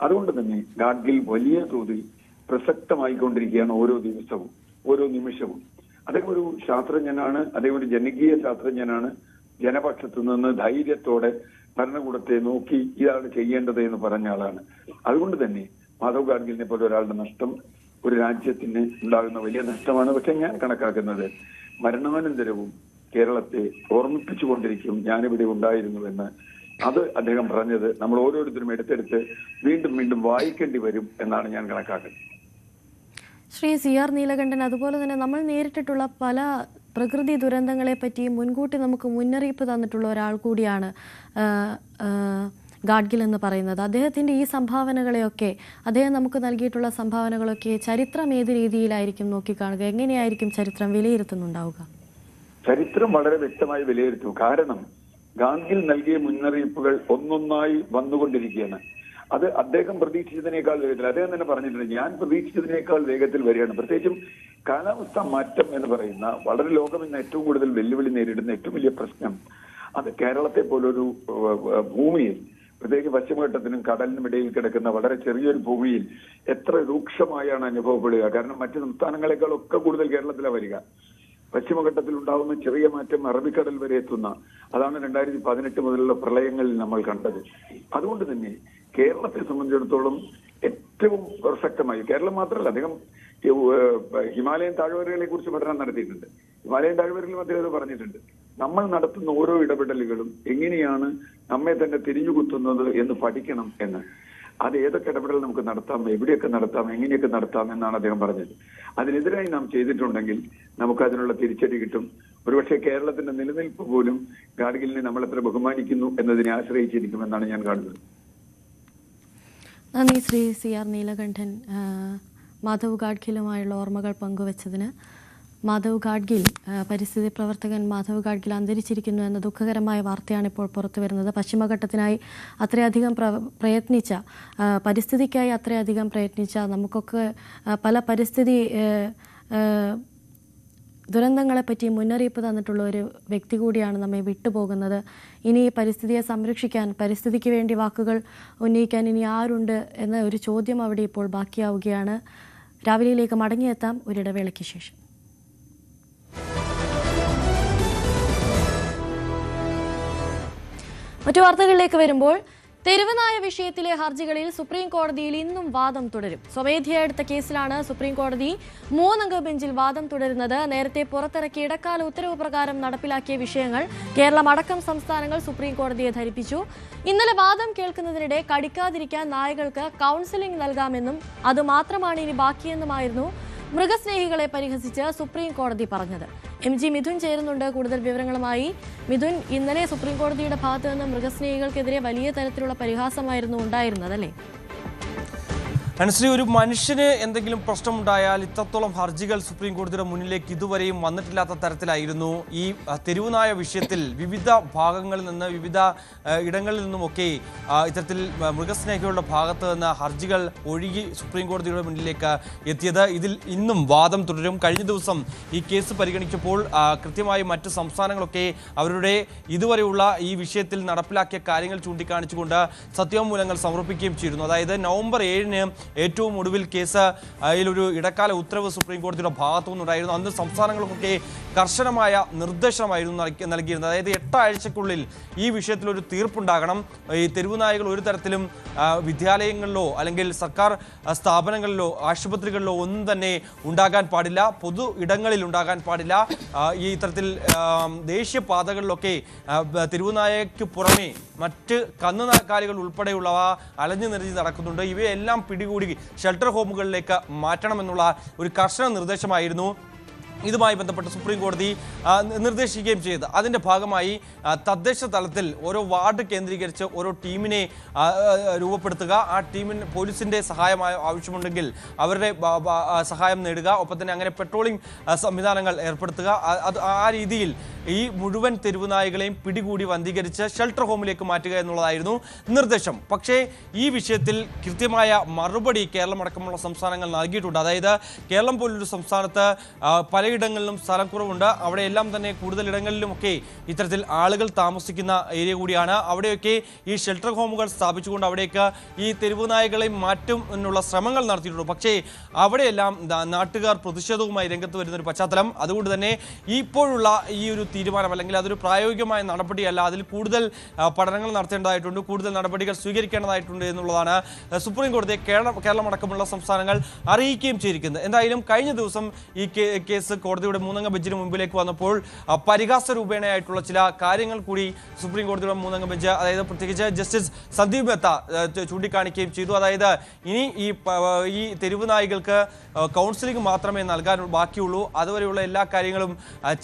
അതുകൊണ്ട് തന്നെ ഗാഡ്ഗിൽ വലിയ തോതിൽ പ്രസക്തമായിക്കൊണ്ടിരിക്കുകയാണ് ഓരോ ദിവസവും, ഓരോ നിമിഷവും. അദ്ദേഹം ഒരു ശാസ്ത്രജ്ഞനാണ്, അദ്ദേഹം ഒരു ജനകീയ ശാസ്ത്രജ്ഞനാണ്. ജനപക്ഷത്തു നിന്ന് ധൈര്യത്തോടെ ഭരണകൂടത്തെ നോക്കി ഇതാണ് ചെയ്യേണ്ടത് എന്ന് പറഞ്ഞ ആളാണ്. അതുകൊണ്ട് തന്നെ മാധവ് ഗാഡ്ഗിലിനെ പോലെ ഒരാളുടെ നഷ്ടം ഒരു രാജ്യത്തിന് ഉണ്ടാകുന്ന വലിയ നഷ്ടമാണ്. പക്ഷെ ഞാൻ കണക്കാക്കുന്നത് മരണാനന്തരവും കേരളത്തെ ഓർമ്മിപ്പിച്ചുകൊണ്ടിരിക്കും ഞാനിവിടെ ഉണ്ടായിരുന്നുവെന്ന്. അത് അദ്ദേഹം പറഞ്ഞത് നമ്മൾ ഓരോരുത്തരും എടുത്തെടുത്ത് വീണ്ടും വീണ്ടും വായിക്കേണ്ടി വരും എന്നാണ് ഞാൻ കണക്കാക്കുന്നത്. ശ്രീ CR നീലകണ്ഠൻ, അതുപോലെ തന്നെ നമ്മൾ നേരിട്ടിട്ടുള്ള പല പ്രകൃതി ദുരന്തങ്ങളെ പറ്റി മുൻകൂട്ടി നമുക്ക് മുന്നറിയിപ്പ് തന്നിട്ടുള്ള ഒരാൾ കൂടിയാണ് ഗാഡ്ഗിൽ എന്ന് പറയുന്നത്. അദ്ദേഹത്തിൻ്റെ ഈ സംഭാവനകളെയൊക്കെ, അദ്ദേഹം നമുക്ക് നൽകിയിട്ടുള്ള സംഭാവനകളൊക്കെ ചരിത്രം ഏത് രീതിയിലായിരിക്കും നോക്കിക്കാണുക? എങ്ങനെയായിരിക്കും ചരിത്രം വിലയിരുത്തുന്നുണ്ടാവുക? ചരിത്രം വളരെ വ്യക്തമായി വിലയിരുത്തും. കാരണം ഗാഡ്ഗിൽ നൽകിയ മുന്നറിയിപ്പുകൾ ഒന്നൊന്നായി വന്നുകൊണ്ടിരിക്കുകയാണ്. അത് അദ്ദേഹം പ്രതീക്ഷിച്ചതിനേക്കാൾ വേഗത്തിൽ, അദ്ദേഹം തന്നെ പറഞ്ഞിട്ടുണ്ട്, ഞാൻ പ്രതീക്ഷിച്ചതിനേക്കാൾ വേഗത്തിൽ വരികയാണ്. പ്രത്യേകിച്ചും കാലാവസ്ഥാ മാറ്റം എന്ന് പറയുന്ന വളരെ ലോകം ഇന്ന് ഏറ്റവും കൂടുതൽ വെല്ലുവിളി നേരിടുന്ന ഏറ്റവും വലിയ പ്രശ്നം, അത് കേരളത്തെ പോലൊരു ഭൂമിയിൽ, പ്രത്യേകിച്ച് പശ്ചിമഘട്ടത്തിനും കടലിനും ഇടയിൽ കിടക്കുന്ന വളരെ ചെറിയൊരു ഭൂമിയിൽ എത്ര രൂക്ഷമായാണ് അനുഭവപ്പെടുക. കാരണം മറ്റ് സംസ്ഥാനങ്ങളെക്കാളൊക്കെ കൂടുതൽ കേരളത്തിലാണ് വരിക. പശ്ചിമഘട്ടത്തിൽ ഉണ്ടാകുന്ന ചെറിയ മാറ്റം അറബിക്കടൽ വരെ എത്തുന്ന, അതാണ് 2018 മുതലുള്ള പ്രളയങ്ങളിൽ നമ്മൾ കണ്ടത്. അതുകൊണ്ട് തന്നെ കേരളത്തെ സംബന്ധിച്ചിടത്തോളം ഏറ്റവും പ്രസക്തമായി, കേരളം മാത്രമല്ല, അദ്ദേഹം ഹിമാലയൻ താഴ്വരകളെ കുറിച്ച് പഠനം നടത്തിയിട്ടുണ്ട്. ഹിമാലയൻ താഴ്വരയിലും അദ്ദേഹം പറഞ്ഞിട്ടുണ്ട്, നമ്മൾ നടത്തുന്ന ഓരോ ഇടപെടലുകളും എങ്ങനെയാണ് നമ്മെ തന്നെ തിരിഞ്ഞുകുത്തുന്നത് എന്ന് പഠിക്കണം എന്ന്. അത് ഏതൊക്കെ ഇടപെടൽ നമുക്ക് നടത്താം, എവിടെയൊക്കെ നടത്താം, എങ്ങനെയൊക്കെ നടത്താം എന്നാണ് അദ്ദേഹം പറഞ്ഞത്. അതിനെതിരായി നാം ചെയ്തിട്ടുണ്ടെങ്കിൽ നമുക്ക് അതിനുള്ള തിരിച്ചടി കിട്ടും. ഒരുപക്ഷെ കേരളത്തിന്റെ നിലനിൽപ്പ് പോലും ഗാഡ്ഗിലിനെ നമ്മൾ എത്ര ബഹുമാനിക്കുന്നു എന്നതിനെ ആശ്രയിച്ചിരിക്കുമെന്നാണ് ഞാൻ കാണുന്നത്. നന്ദി ശ്രീ CR നീലകണ്ഠൻ, മാധവ് ഗാഡ്ഗിലുമായുള്ള ഓർമ്മകൾ പങ്കുവച്ചതിന്. മാധവ് ഗാഡ്ഗിൽ, പരിസ്ഥിതി പ്രവർത്തകൻ മാധവ് ഗാഡ്ഗിൽ അന്തരിച്ചിരിക്കുന്നു എന്ന ദുഃഖകരമായ വാർത്തയാണ് ഇപ്പോൾ പുറത്തു വരുന്നത്. പശ്ചിമഘട്ടത്തിനായി അത്രയധികം പ്രയത്നിച്ച, പരിസ്ഥിതിക്കായി അത്രയധികം പ്രയത്നിച്ച, നമുക്കൊക്കെ പല പരിസ്ഥിതി ദുരന്തങ്ങളെപ്പറ്റി മുന്നറിയിപ്പ് തന്നിട്ടുള്ള ഒരു വ്യക്തി കൂടിയാണ് നമ്മെ വിട്ടുപോകുന്നത്. ഇനി പരിസ്ഥിതിയെ സംരക്ഷിക്കാൻ, പരിസ്ഥിതിക്ക് വേണ്ടി വാക്കുകൾ ഉന്നയിക്കാൻ ഇനി ആരുണ്ട് എന്ന ഒരു ചോദ്യം അവിടെ ഇപ്പോൾ ബാക്കിയാവുകയാണ്. രാവിലെയിലേക്ക് മടങ്ങിയെത്താം ഒരിടവേളയ്ക്ക് ശേഷം. മറ്റു വാർത്തകളിലേക്ക് വരുമ്പോൾ, തെരുവ് നായ വിഷയത്തിലെ ഹർജികളിൽ സുപ്രീം കോടതിയിൽ ഇന്നും വാദം തുടരും. സ്വമേധയാ എടുത്ത കേസിലാണ് സുപ്രീം കോടതി 3-അംഗ ബെഞ്ചിൽ വാദം തുടരുന്നത്. നേരത്തെ പുറത്തിറക്കിയ ഇടക്കാല ഉത്തരവ് പ്രകാരം നടപ്പിലാക്കിയ വിഷയങ്ങൾ കേരളം അടക്കം സംസ്ഥാനങ്ങൾ സുപ്രീം കോടതിയെ ധരിപ്പിച്ചു. ഇന്നലെ വാദം കേൾക്കുന്നതിനിടെ കടിക്കാതിരിക്കാൻ നായകൾക്ക് കൗൺസിലിംഗ് നൽകാമെന്നും അതുമാത്രമാണ് ഇനി ബാക്കിയെന്നുമായിരുന്നു മൃഗസ്നേഹികളെ പരിഹസിച്ച് സുപ്രീം കോടതി പറഞ്ഞത്. MG മിഥുൻ ചേരുന്നുണ്ട് കൂടുതൽ വിവരങ്ങളുമായി. മിഥുൻ, ഇന്നലെ സുപ്രീം കോടതിയുടെ ഭാഗത്ത് നിന്ന് മൃഗസ്നേഹികൾക്കെതിരെ വലിയ തരത്തിലുള്ള പരിഹാസമായിരുന്നു ഉണ്ടായിരുന്നത്, അല്ലേ? അനുശ്രീ, ഒരു മനുഷ്യന് എന്തെങ്കിലും പ്രശ്നമുണ്ടായാൽ ഇത്രത്തോളം ഹർജികൾ സുപ്രീം കോടതിയുടെ മുന്നിലേക്ക് ഇതുവരെയും വന്നിട്ടില്ലാത്ത തരത്തിലായിരുന്നു ഈ തെരുവുനായ വിഷയത്തിൽ വിവിധ ഭാഗങ്ങളിൽ നിന്ന് വിവിധ ഇടങ്ങളിൽ നിന്നുമൊക്കെ ഇത്തരത്തിൽ മൃഗസ്നേഹികളുടെ ഭാഗത്ത് നിന്ന് ഹർജികൾ ഒഴുകി സുപ്രീം കോടതിയുടെ മുന്നിലേക്ക് എത്തിയത്. ഇതിൽ ഇന്നും വാദം തുടരും. കഴിഞ്ഞ ദിവസം ഈ കേസ് പരിഗണിച്ചപ്പോൾ കൃത്യമായി മറ്റ് സംസ്ഥാനങ്ങളൊക്കെ അവരുടെ ഇതുവരെയുള്ള ഈ വിഷയത്തിൽ നടപ്പിലാക്കിയ കാര്യങ്ങൾ ചൂണ്ടിക്കാണിച്ചുകൊണ്ട് സത്യവാങ്മൂലങ്ങൾ സമർപ്പിക്കുകയും ചെയ്തിരുന്നു. അതായത് നവംബർ 7-ന് ഏറ്റവും ഒടുവിൽ കേസ് അതിലൊരു ഇടക്കാല ഉത്തരവ് സുപ്രീം കോടതിയുടെ ഭാഗത്തു നിന്നുണ്ടായിരുന്നു. അന്ന് സംസ്ഥാനങ്ങൾക്കൊക്കെ കർശനമായ നിർദ്ദേശമായിരുന്നു നൽകിയിരുന്നത്. അതായത് 8 ആഴ്ചക്കുള്ളിൽ ഈ വിഷയത്തിൽ ഒരു തീർപ്പുണ്ടാകണം. ഈ തെരുവുനായകൾ ഒരു തരത്തിലും വിദ്യാലയങ്ങളിലോ അല്ലെങ്കിൽ സർക്കാർ സ്ഥാപനങ്ങളിലോ ആശുപത്രികളിലോ ഒന്നും തന്നെ ഉണ്ടാകാൻ പാടില്ല, പൊതു ഇടങ്ങളിൽ ഉണ്ടാകാൻ പാടില്ല. ഈ ഇത്തരത്തിൽ ദേശീയപാതകളിലൊക്കെ തെരുവുനായയ്ക്ക് പുറമെ മറ്റ് കന്നുകാലികൾ ഉൾപ്പെടെയുള്ളവ അലഞ്ഞു നിറഞ്ഞ് നടക്കുന്നുണ്ട്. ഇവയെല്ലാം പിടികൂടി ഷെൽട്ടർ ഹോമുകളിലേക്ക് മാറ്റണമെന്നുള്ള ഒരു കർശന നിർദ്ദേശമായിരുന്നു ഇതുമായി ബന്ധപ്പെട്ട് സുപ്രീം കോടതി നിർദ്ദേശിക്കുകയും ചെയ്തത്. അതിൻ്റെ ഭാഗമായി തദ്ദേശ തലത്തിൽ ഓരോ വാർഡ് കേന്ദ്രീകരിച്ച് ഓരോ ടീമിനെ രൂപപ്പെടുത്തുക, ആ ടീമിന് പോലീസിൻ്റെ സഹായം ആവശ്യമുണ്ടെങ്കിൽ അവരുടെ സഹായം നേടുക, ഒപ്പം തന്നെ അങ്ങനെ പെട്രോളിംഗ് സംവിധാനങ്ങൾ ഏർപ്പെടുത്തുക. ആ രീതിയിൽ ഈ മുഴുവൻ തെരുവുനായകളെയും പിടികൂടി വന്ധീകരിച്ച് ഷെൽട്ടർ ഹോമിലേക്ക് മാറ്റുക എന്നുള്ളതായിരുന്നു നിർദ്ദേശം. പക്ഷേ ഈ വിഷയത്തിൽ കൃത്യമായ മറുപടി കേരളമടക്കമുള്ള സംസ്ഥാനങ്ങൾ നൽകിയിട്ടുണ്ട്. അതായത് കേരളം പോലൊരു സംസ്ഥാനത്ത് പലയിടങ്ങളിലും സ്ഥലക്കുറവുണ്ട്. അവിടെയെല്ലാം തന്നെ കൂടുതൽ ഇടങ്ങളിലുമൊക്കെ ഇത്തരത്തിൽ ആളുകൾ താമസിക്കുന്ന ഏരിയ കൂടിയാണ്. അവിടെയൊക്കെ ഈ ഷെൽട്ടർ ഹോമുകൾ സ്ഥാപിച്ചുകൊണ്ട് അവിടേക്ക് ഈ തെരുവുനായകളെ മാറ്റും എന്നുള്ള ശ്രമങ്ങൾ നടത്തിയിട്ടുണ്ട്. പക്ഷേ അവിടെയെല്ലാം നാട്ടുകാർ പ്രതിഷേധവുമായി രംഗത്ത് വരുന്നൊരു പശ്ചാത്തലം. അതുകൊണ്ട് തന്നെ ഇപ്പോഴുള്ള ഈ ഒരു തീരുമാനം അല്ലെങ്കിൽ അതൊരു പ്രായോഗികമായ നടപടിയല്ല, അതിൽ കൂടുതൽ പഠനങ്ങൾ നടത്തേണ്ടതായിട്ടുണ്ട്, കൂടുതൽ നടപടികൾ സ്വീകരിക്കേണ്ടതായിട്ടുണ്ട് എന്നുള്ളതാണ് സുപ്രീം കോടതിയെ കേരളമടക്കമുള്ള സംസ്ഥാനങ്ങൾ അറിയിക്കുകയും ചെയ്തിരിക്കുന്നത്. എന്തായാലും കഴിഞ്ഞ ദിവസം ഈ കേസ് കോടതിയുടെ 3-അംഗ ബെഞ്ചിന് മുമ്പിലേക്ക് വന്നപ്പോൾ പരിഹാസ രൂപേണയായിട്ടുള്ള ചില കാര്യങ്ങൾ കൂടി സുപ്രീം കോടതിയുടെ 3-അംഗ ബെഞ്ച്, അതായത് പ്രത്യേകിച്ച് ജസ്റ്റിസ് സന്ദീപ് മെഹ്ത ചൂണ്ടിക്കാണിക്കുകയും ചെയ്തു. അതായത് ഇനി ഈ തെരുവ് നായികൾക്ക് കൗൺസിലിംഗ് മാത്രമേ നൽകാൻ ബാക്കിയുള്ളൂ, അതുവരെയുള്ള എല്ലാ കാര്യങ്ങളും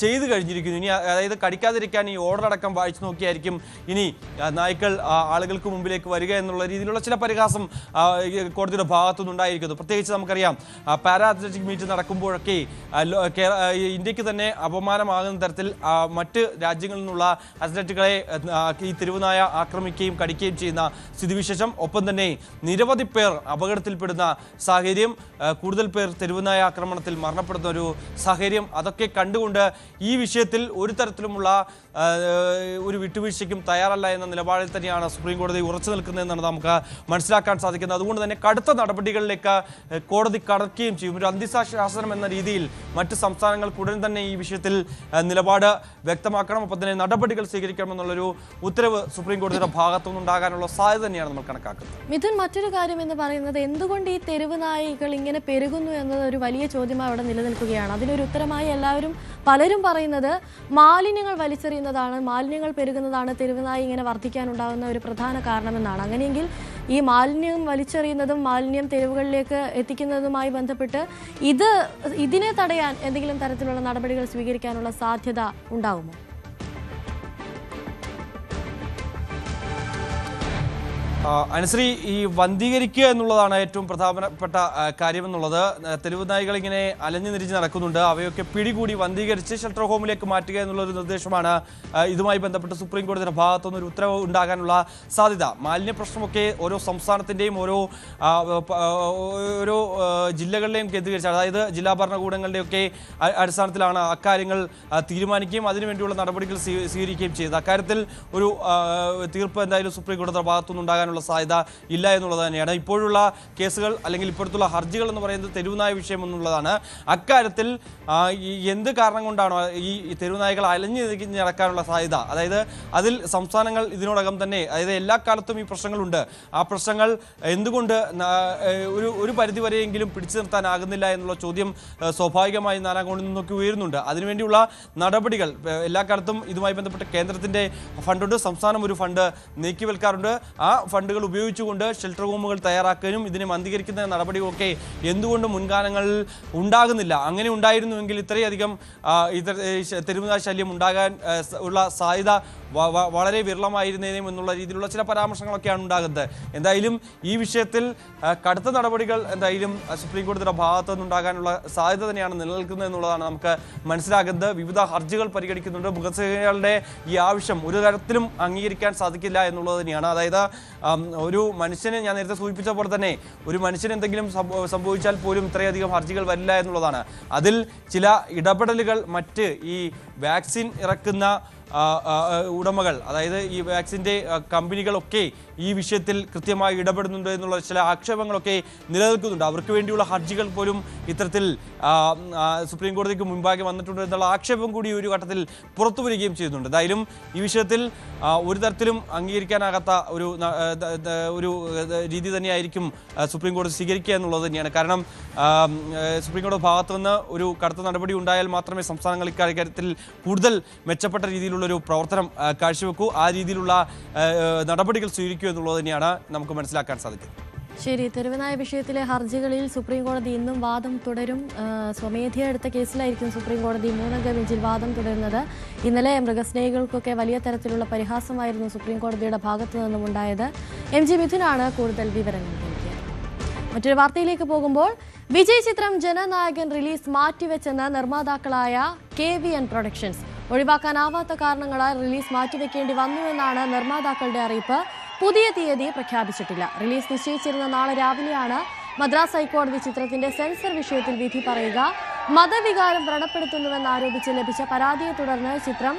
ചെയ്തു കഴിഞ്ഞിരിക്കുന്നു. ഇനി അതായത് കടിക്കാതിരിക്കാൻ ഈ ഓർഡർ അടക്കം വായിച്ചു നോക്കിയായിരിക്കും ഇനി നായ്ക്കൾ ആളുകൾക്ക് മുമ്പിലേക്ക് വരിക എന്നുള്ള രീതിയിലുള്ള ചില പരിഹാസം കോടതിയുടെ ഭാഗത്തുനിന്നുണ്ടായിരിക്കുന്നു. പ്രത്യേകിച്ച് നമുക്കറിയാം പാരാ അത്ലറ്റിക് മീറ്റ് നടക്കുമ്പോഴൊക്കെ ഇന്ത്യക്ക് തന്നെ അപമാനമാകുന്ന തരത്തിൽ മറ്റ് രാജ്യങ്ങളിൽ നിന്നുള്ള അത്ലറ്റുകളെ ഈ തെരുവുനായ ആക്രമിക്കുകയും കടിക്കുകയും ചെയ്യുന്ന സ്ഥിതിവിശേഷം, ഒപ്പം തന്നെ നിരവധി പേർ അപകടത്തിൽപ്പെടുന്ന സാഹചര്യം, കൂടുതൽ പേർ തെരുവുനായ ആക്രമണത്തിൽ മരണപ്പെടുന്ന ഒരു സാഹചര്യം, അതൊക്കെ കണ്ടുകൊണ്ട് ഈ വിഷയത്തിൽ ഒരു തരത്തിലുമുള്ള ഒരു വിട്ടുവീഴ്ചയ്ക്കും തയ്യാറല്ല എന്ന നിലപാടിൽ തന്നെയാണ് സുപ്രീം കോടതി ഉറച്ചു നിൽക്കുന്നതെന്നാണ് നമുക്ക് മനസ്സിലാക്കാൻ സാധിക്കുന്നത്. അതുകൊണ്ട് തന്നെ കടുത്ത നടപടികളിലേക്ക് കോടതി കടക്കുകയും ചെയ്യും. ഒരു അന്ത്യശാസനം എന്ന രീതിയിൽ മറ്റ് സംസ്ഥാനങ്ങൾക്ക് ഉടൻ തന്നെ ഈ വിഷയത്തിൽ നിലപാട് വ്യക്തമാക്കണം, ഒപ്പം തന്നെ നടപടികൾ സ്വീകരിക്കണമെന്നുള്ളൊരു ഉത്തരവ് സുപ്രീം കോടതിയുടെ ഭാഗത്തുനിന്നുണ്ടാകാനുള്ള സാധ്യത തന്നെയാണ് നമ്മൾ കണക്കാക്കുന്നത്. മിഥുൻ, മറ്റൊരു കാര്യം എന്ന് പറയുന്നത് എന്തുകൊണ്ട് ഈ തെരുവ് നായികൾ ഇങ്ങനെ പെരുകുന്നു എന്നത് ഒരു വലിയ ചോദ്യമായി അവിടെ നിലനിൽക്കുകയാണ്. അതിനൊരു ഉത്തരമായി പലരും പറയുന്നത് മാലിന്യങ്ങൾ വലിച്ചെറിയുന്നതാണ്, മാലിന്യങ്ങൾ പെരുകുന്നതാണ് തെരുവുനായി ഇങ്ങനെ വർദ്ധിക്കാനുണ്ടാകുന്ന ഒരു പ്രധാന കാരണമെന്നാണ്. അങ്ങനെയെങ്കിൽ ഈ മാലിന്യം വലിച്ചെറിയുന്നതും മാലിന്യം തെരുവുകളിലേക്ക് എത്തിക്കുന്നതുമായി ബന്ധപ്പെട്ട് ഇതിനെ തടയാൻ എന്തെങ്കിലും തരത്തിലുള്ള നടപടികൾ സ്വീകരിക്കാനുള്ള സാധ്യത ഉണ്ടാകുമോ? അനുശ്രീ, ഈ വന്ധീകരിക്കുക എന്നുള്ളതാണ് ഏറ്റവും പ്രധാനപ്പെട്ട കാര്യമെന്നുള്ളത്. തെരുവുനായികൾ ഇങ്ങനെ അലഞ്ഞു തിരിഞ്ഞ് നടക്കുന്നുണ്ട്, അവയൊക്കെ പിടികൂടി വന്ധീകരിച്ച് ഷെൽട്ടർ ഹോമിലേക്ക് മാറ്റുക എന്നുള്ളൊരു നിർദ്ദേശമാണ് ഇതുമായി ബന്ധപ്പെട്ട് സുപ്രീം കോടതിയുടെ ഭാഗത്തുനിന്ന് ഒരു ഉത്തരവ് ഉണ്ടാകാനുള്ള സാധ്യത. മാലിന്യ പ്രശ്നമൊക്കെ ഓരോ സംസ്ഥാനത്തിൻ്റെയും ഓരോ ജില്ലകളിലെയും കേന്ദ്രീകരിച്ച്, അതായത് ജില്ലാ ഭരണകൂടങ്ങളുടെയൊക്കെ അടിസ്ഥാനത്തിലാണ് അക്കാര്യങ്ങൾ തീരുമാനിക്കുകയും അതിനുവേണ്ടിയുള്ള നടപടികൾ സ്വീകരിക്കുകയും ചെയ്തത്. അക്കാര്യത്തിൽ ഒരു തീർപ്പ് എന്തായാലും സുപ്രീം കോടതിയുടെ ഭാഗത്തുനിന്നുണ്ടാകാനുള്ള വരാനുള്ള സാധ്യത ഇല്ല എന്നുള്ളത് തന്നെയാണ്. ഇപ്പോഴുള്ള കേസുകൾ അല്ലെങ്കിൽ ഇപ്പോഴത്തുള്ള ഹർജികൾ എന്ന് പറയുന്നത് തെരുവുനായ വിഷയം എന്നുള്ളതാണ്. അക്കാര്യത്തിൽ എന്ത് കാരണം കൊണ്ടാണോ ഈ തെരുവുനായകൾ അലഞ്ഞു നടക്കാനുള്ള സാധ്യത, അതായത് അതിൽ സംസ്ഥാനങ്ങൾ ഇതിനോടകം തന്നെ, അതായത് എല്ലാ കാലത്തും ഈ പ്രശ്നങ്ങളുണ്ട്, ആ പ്രശ്നങ്ങൾ എന്തുകൊണ്ട് ഒരു പരിധിവരെയെങ്കിലും പിടിച്ചു നിർത്താനാകുന്നില്ല എന്നുള്ള ചോദ്യം സ്വാഭാവികമായി നാനാം കോണിൽ നിന്നൊക്കെ ഉയരുന്നുണ്ട്. അതിനുവേണ്ടിയുള്ള നടപടികൾ എല്ലാ കാലത്തും ഇതുമായി ബന്ധപ്പെട്ട് കേന്ദ്രത്തിൻ്റെ ഫണ്ടുണ്ട്, സംസ്ഥാനം ഒരു ഫണ്ട് നീക്കിവെൽക്കാറുണ്ട്. ആ ഫണ്ടുകൾ ഉപയോഗിച്ചുകൊണ്ട് ഷെൽട്ടർ ഹോമുകൾ തയ്യാറാക്കാനും ഇതിനെ മന്ദീകരിക്കുന്ന നടപടികളൊക്കെ എന്തുകൊണ്ട് മുൻകാലങ്ങളിൽ ഉണ്ടാകുന്നില്ല? അങ്ങനെ ഉണ്ടായിരുന്നുവെങ്കിൽ ഇത്രയധികം തെരുവുനായ ശല്യം ഉണ്ടാകാൻ ഉള്ള സാധ്യത വളരെ വിരളമായിരുന്നേനും എന്നുള്ള രീതിയിലുള്ള ചില പരാമർശങ്ങളൊക്കെയാണ് ഉണ്ടാകുന്നത്. എന്തായാലും ഈ വിഷയത്തിൽ കടുത്ത നടപടികൾ എന്തായാലും സുപ്രീം കോടതിയുടെ ഭാഗത്തു നിന്നുണ്ടാകാനുള്ള സാധ്യത തന്നെയാണ് നിലനിൽക്കുന്നത് എന്നുള്ളതാണ് നമുക്ക് മനസ്സിലാകുന്നത്. വിവിധ ഹർജികൾ പരിഗണിക്കുന്നുണ്ട്. മുഖ്യമന്ത്രികളുടെ ഈ ആവശ്യം ഒരു തരത്തിലും അംഗീകരിക്കാൻ സാധിക്കില്ല എന്നുള്ളത് തന്നെയാണ്. അതായത് ഒരു മനുഷ്യന്, ഞാൻ നേരത്തെ സൂചിപ്പിച്ച പോലെ തന്നെ, ഒരു മനുഷ്യന് എന്തെങ്കിലും സംഭവിച്ചാൽ പോലും ഇത്രയധികം ഹർജികൾ വരില്ല എന്നുള്ളതാണ്. അതിൽ ചില ഇടപെടലുകൾ മറ്റ് ഈ വാക്സിൻ ഇറക്കുന്ന ഉടമകൾ, അതായത് ഈ വാക്സിൻ്റെ കമ്പനികളൊക്കെ ഈ വിഷയത്തിൽ കൃത്യമായി ഇടപെടുന്നുണ്ട് എന്നുള്ള ചില ആക്ഷേപങ്ങളൊക്കെ നിലനിൽക്കുന്നുണ്ട്. അവർക്ക് വേണ്ടിയുള്ള ഹർജികൾ പോലും ഇത്തരത്തിൽ സുപ്രീം കോടതിക്ക് മുൻപാകെ വന്നിട്ടുണ്ട് എന്നുള്ള ആക്ഷേപം കൂടി ഒരു ഘട്ടത്തിൽ പുറത്തു വരികയും ചെയ്യുന്നുണ്ട്. എന്തായാലും ഈ വിഷയത്തിൽ ഒരു തരത്തിലും അംഗീകരിക്കാനാകാത്ത ഒരു രീതി തന്നെയായിരിക്കും സുപ്രീം കോടതി സ്വീകരിക്കുക എന്നുള്ളത് തന്നെയാണ്. കാരണം സുപ്രീം കോടതി ഭാഗത്തു നിന്ന് ഒരു കടുത്ത നടപടി ഉണ്ടായാൽ മാത്രമേ സംസ്ഥാനങ്ങൾ ഇക്കാര്യത്തിൽ കൂടുതൽ മെച്ചപ്പെട്ട രീതിയിലുള്ളൊരു പ്രവർത്തനം കാഴ്ചവെക്കൂ, ആ രീതിയിലുള്ള നടപടികൾ സ്വീകരിക്കൂ എന്നുള്ളത് തന്നെയാണ് നമുക്ക് മനസ്സിലാക്കാൻ സാധിക്കുന്നത്. ശരി, തെരുവുനായ വിഷയത്തിലെ ഹർജികളിൽ സുപ്രീം കോടതി ഇന്നും വാദം തുടരും. സ്വമേധയാ എടുത്ത കേസിലായിരിക്കും സുപ്രീം കോടതി 3-അംഗ ബെഞ്ചിൽ വാദം തുടരുന്നത്. ഇന്നലെ മൃഗസ്നേഹികൾക്കൊക്കെ വലിയ തരത്തിലുള്ള പരിഹാസമായിരുന്നു സുപ്രീം കോടതിയുടെ ഭാഗത്തു നിന്നും ഉണ്ടായത്. MG മിഥുനാണ് കൂടുതൽ വിവരങ്ങൾ നൽകിയത്. മറ്റൊരു വാർത്തയിലേക്ക് പോകുമ്പോൾ, വിജയ് ചിത്രം ജനനായകൻ റിലീസ് മാറ്റിവെച്ചെന്ന് നിർമ്മാതാക്കളായ KVN പ്രൊഡക്ഷൻസ്. ഒഴിവാക്കാനാവാത്ത കാരണങ്ങളാൽ റിലീസ് മാറ്റിവെക്കേണ്ടി വന്നുവെന്നാണ് നിർമ്മാതാക്കളുടെ അറിയിപ്പ്. പുതിയ തീയതി പ്രഖ്യാപിച്ചിട്ടില്ല. റിലീസ് നിശ്ചയിച്ചിരുന്ന നാളെ രാവിലെയാണ് മദ്രാസ് ഹൈക്കോടതി ചിത്രത്തിന്റെ സെൻസർ വിഷയത്തിൽ വിധി പറയുക. മതവികാരം വ്രണപ്പെടുത്തുന്നുവെന്നാരോപിച്ച് ലഭിച്ച പരാതിയെ തുടർന്ന് ചിത്രം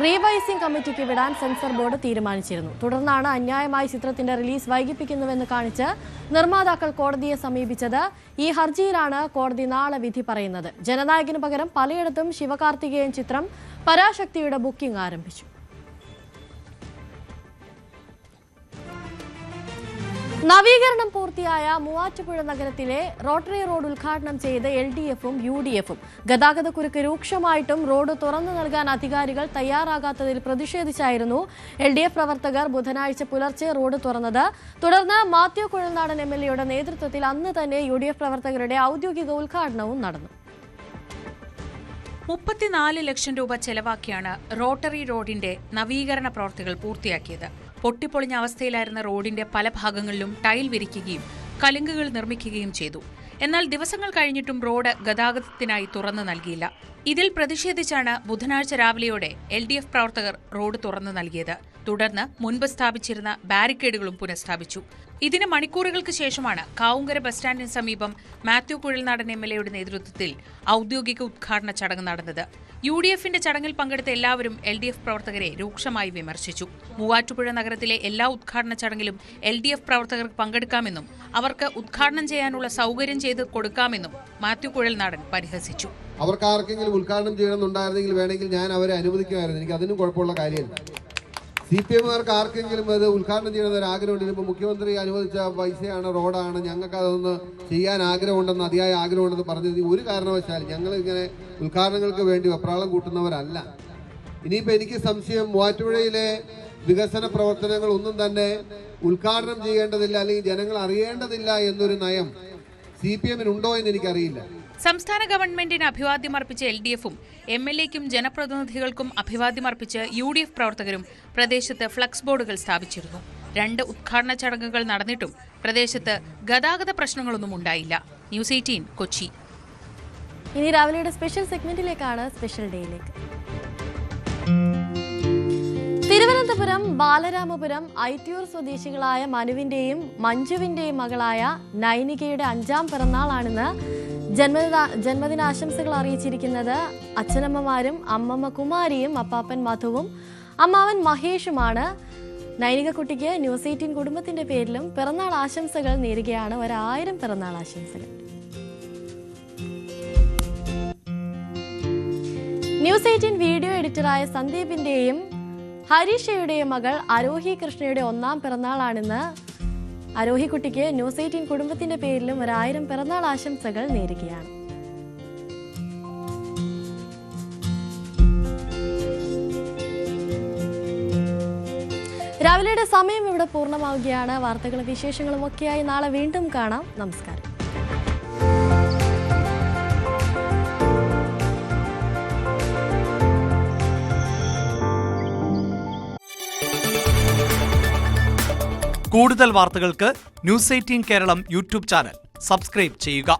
റീവൈസിംഗ് കമ്മിറ്റിക്ക് വിടാൻ സെൻസർ ബോർഡ് തീരുമാനിച്ചിരുന്നു. തുടർന്നാണ് അന്യായമായി ചിത്രത്തിന്റെ റിലീസ് വൈകിപ്പിക്കുന്നുവെന്ന് കാണിച്ച് നിർമ്മാതാക്കൾ കോടതിയെ സമീപിച്ചത്. ഈ ഹർജിയിലാണ് കോടതി നാളെ വിധി പറയുന്നത്. ജനനായകന് പകരം പലയിടത്തും ശിവകാർത്തികേയൻ ചിത്രം പരാശക്തിയുടെ ബുക്കിംഗ് ആരംഭിച്ചു. നവീകരണം പൂർത്തിയായ മൂവാറ്റുപുഴ നഗരത്തിലെ റോട്ടറി റോഡ് ഉദ്ഘാടനം ചെയ്ത് LDF-ഉം UDF-ഉം. ഗതാഗതക്കുരുക്ക് രൂക്ഷമായിട്ടും റോഡ് തുറന്നു നൽകാൻ അധികാരികൾ തയ്യാറാകാത്തതിൽ പ്രതിഷേധിച്ചായിരുന്നു LDF പ്രവർത്തകർ ബുധനാഴ്ച പുലർച്ചെ റോഡ് തുറന്നത്. തുടർന്ന് മാത്യു കുഴൽനാടൻ MLA-യുടെ നേതൃത്വത്തിൽ അന്ന് തന്നെ UDF പ്രവർത്തകരുടെ ഔദ്യോഗിക ഉദ്ഘാടനവും നടന്നു. 34 ലക്ഷം രൂപ ചെലവാക്കിയാണ് റോട്ടറി റോഡിന്റെ നവീകരണ പ്രവൃത്തികൾ പൂർത്തിയാക്കിയത്. പൊട്ടിപ്പൊളിഞ്ഞ അവസ്ഥയിലായിരുന്ന റോഡിന്റെ പല ഭാഗങ്ങളിലും ടൈൽ വിരിക്കുകയും കലുങ്കുകൾ നിർമ്മിക്കുകയും ചെയ്തു. എന്നാൽ ദിവസങ്ങൾ കഴിഞ്ഞിട്ടും റോഡ് ഗതാഗതത്തിനായി തുറന്നു നൽകിയില്ല. ഇതിൽ പ്രതിഷേധിച്ചാണ് ബുധനാഴ്ച രാവിലെയോടെ LDF പ്രവർത്തകർ റോഡ് തുറന്നു നൽകിയത്. തുടർന്ന് മുൻപ് സ്ഥാപിച്ചിരുന്ന ബാരിക്കേഡുകളും പുനഃസ്ഥാപിച്ചു. ഇതിന് മണിക്കൂറുകൾക്ക് ശേഷമാണ് കാവുങ്കര ബസ് സ്റ്റാൻഡിന് സമീപം മാത്യു കുഴൽനാടൻ MLA-യുടെ നേതൃത്വത്തിൽ ഔദ്യോഗിക ഉദ്ഘാടന ചടങ്ങ് നടന്നത്. UDF-ന്റെ ചടങ്ങിൽ പങ്കെടുത്ത എല്ലാവരും LDF പ്രവർത്തകരെ രൂക്ഷമായി വിമർശിച്ചു. മൂവാറ്റുപുഴ നഗരത്തിലെ എല്ലാ ഉദ്ഘാടന ചടങ്ങിലും LDF പ്രവർത്തകർക്ക് പങ്കെടുക്കാമെന്നും അവർക്ക് ഉദ്ഘാടനം ചെയ്യാനുള്ള സൗകര്യം ചെയ്ത് കൊടുക്കാമെന്നും മാത്യു കുഴൽനാടൻ പരിഹസിച്ചു. അവർക്ക് ആർക്കെങ്കിലും ഉദ്ഘാടനം ചെയ്യണമെന്നുണ്ടായിരുന്നെങ്കിൽ വേണമെങ്കിൽ ഞാൻ അവരെ അനുവദിക്കുമായിരുന്നു. എനിക്ക് അതിനും കുഴപ്പമുള്ള കാര്യമില്ല. CPM-കാർക്ക് ആർക്കെങ്കിലും അത് ഉദ്ഘാടനം ചെയ്യണമെന്നൊരു ആഗ്രഹമുണ്ട്. ഇപ്പോൾ മുഖ്യമന്ത്രി അനുവദിച്ച പൈസയാണ്, റോഡാണ്, ഞങ്ങൾക്ക് അതൊന്ന് ചെയ്യാൻ ആഗ്രഹമുണ്ടെന്ന്, അതിയായ ആഗ്രഹമുണ്ടെന്ന് പറഞ്ഞത് ഒരു കാരണവശാലും ഞങ്ങൾ ഇങ്ങനെ ഉദ്ഘാടനങ്ങൾക്ക് വേണ്ടി വെപ്രാളം കൂട്ടുന്നവരല്ല. ഇനിയിപ്പോൾ എനിക്ക് സംശയം, മൂവാറ്റുപുഴയിലെ വികസന പ്രവർത്തനങ്ങൾ ഒന്നും തന്നെ ഉദ്ഘാടനം ചെയ്യേണ്ടതില്ല അല്ലെങ്കിൽ ജനങ്ങൾ അറിയേണ്ടതില്ല എന്നൊരു നയം CPM-നുണ്ടോ എന്ന് എനിക്കറിയില്ല. സംസ്ഥാന ഗവൺമെന്റിന് അഭിവാദ്യമർപ്പിച്ച LDF-ഉം MLA-ക്കും ജനപ്രതിനിധികൾക്കും അഭിവാദ്യമർപ്പിച്ച് UDF പ്രവർത്തകരും പ്രദേശത്ത് ഫ്ലക്സ് ബോർഡുകൾ സ്ഥാപിച്ചിരുന്നു. 2 ഉദ്ഘാടന ചടങ്ങുകൾ നടന്നിട്ടും പ്രദേശത്ത് ഗതാഗത പ്രശ്നങ്ങളൊന്നും ഉണ്ടായില്ല. ന്യൂസ് 18 കൊച്ചി. ഇനി രാവിലെയുടെ സ്പെഷ്യൽ സെഗ്മെന്റിലേക്കാണ്. സ്പെഷ്യൽ ഡേയിലേക്ക്. തിരുവനന്തപുരം ബാലരാമപുരം ഐറ്റിയൂർ സ്വദേശികളായ മനുവിന്റെയും മഞ്ജുവിന്റെയും മകളായ നൈനികയുടെ 5ാം പിറന്നാളാണെന്ന് ജന്മദിനാശംസകൾ അറിയിച്ചിരിക്കുന്നത് അച്ഛനമ്മമാരും അമ്മമ്മ കുമാരിയും അപ്പാപ്പൻ മധുവും അമ്മാവൻ മഹേഷുമാണ്. നൈനികക്കുട്ടിക്ക് ന്യൂസ് 18 കുടുംബത്തിന്റെ പേരിലും പിറന്നാൾ ആശംസകൾ നേരുകയാണ്. 1000 പിറന്നാൾ ആശംസകൾ. ന്യൂസ് 18 വീഡിയോ എഡിറ്ററായ സന്ദീപിന്റെയും ഹരീഷയുടെയും മകൾ ആരോഹി കൃഷ്ണയുടെ 1ാം പിറന്നാളാണിന്ന്. ആരോഹിക്കുട്ടിക്ക് ന്യൂസ് 18 കുടുംബത്തിന്റെ പേരിലും 1000 പിറന്നാൾ ആശംസകൾ നേരുകയാണ്. രാവിലെയുടെ സമയം ഇവിടെ പൂർണ്ണമാവുകയാണ്. വാർത്തകളും വിശേഷങ്ങളും ഒക്കെയായി നാളെ വീണ്ടും കാണാം. നമസ്കാരം. കൂടുതൽ വാർത്തകൾക്ക് news 18 Keralam YouTube channel subscribe ചെയ്യുക.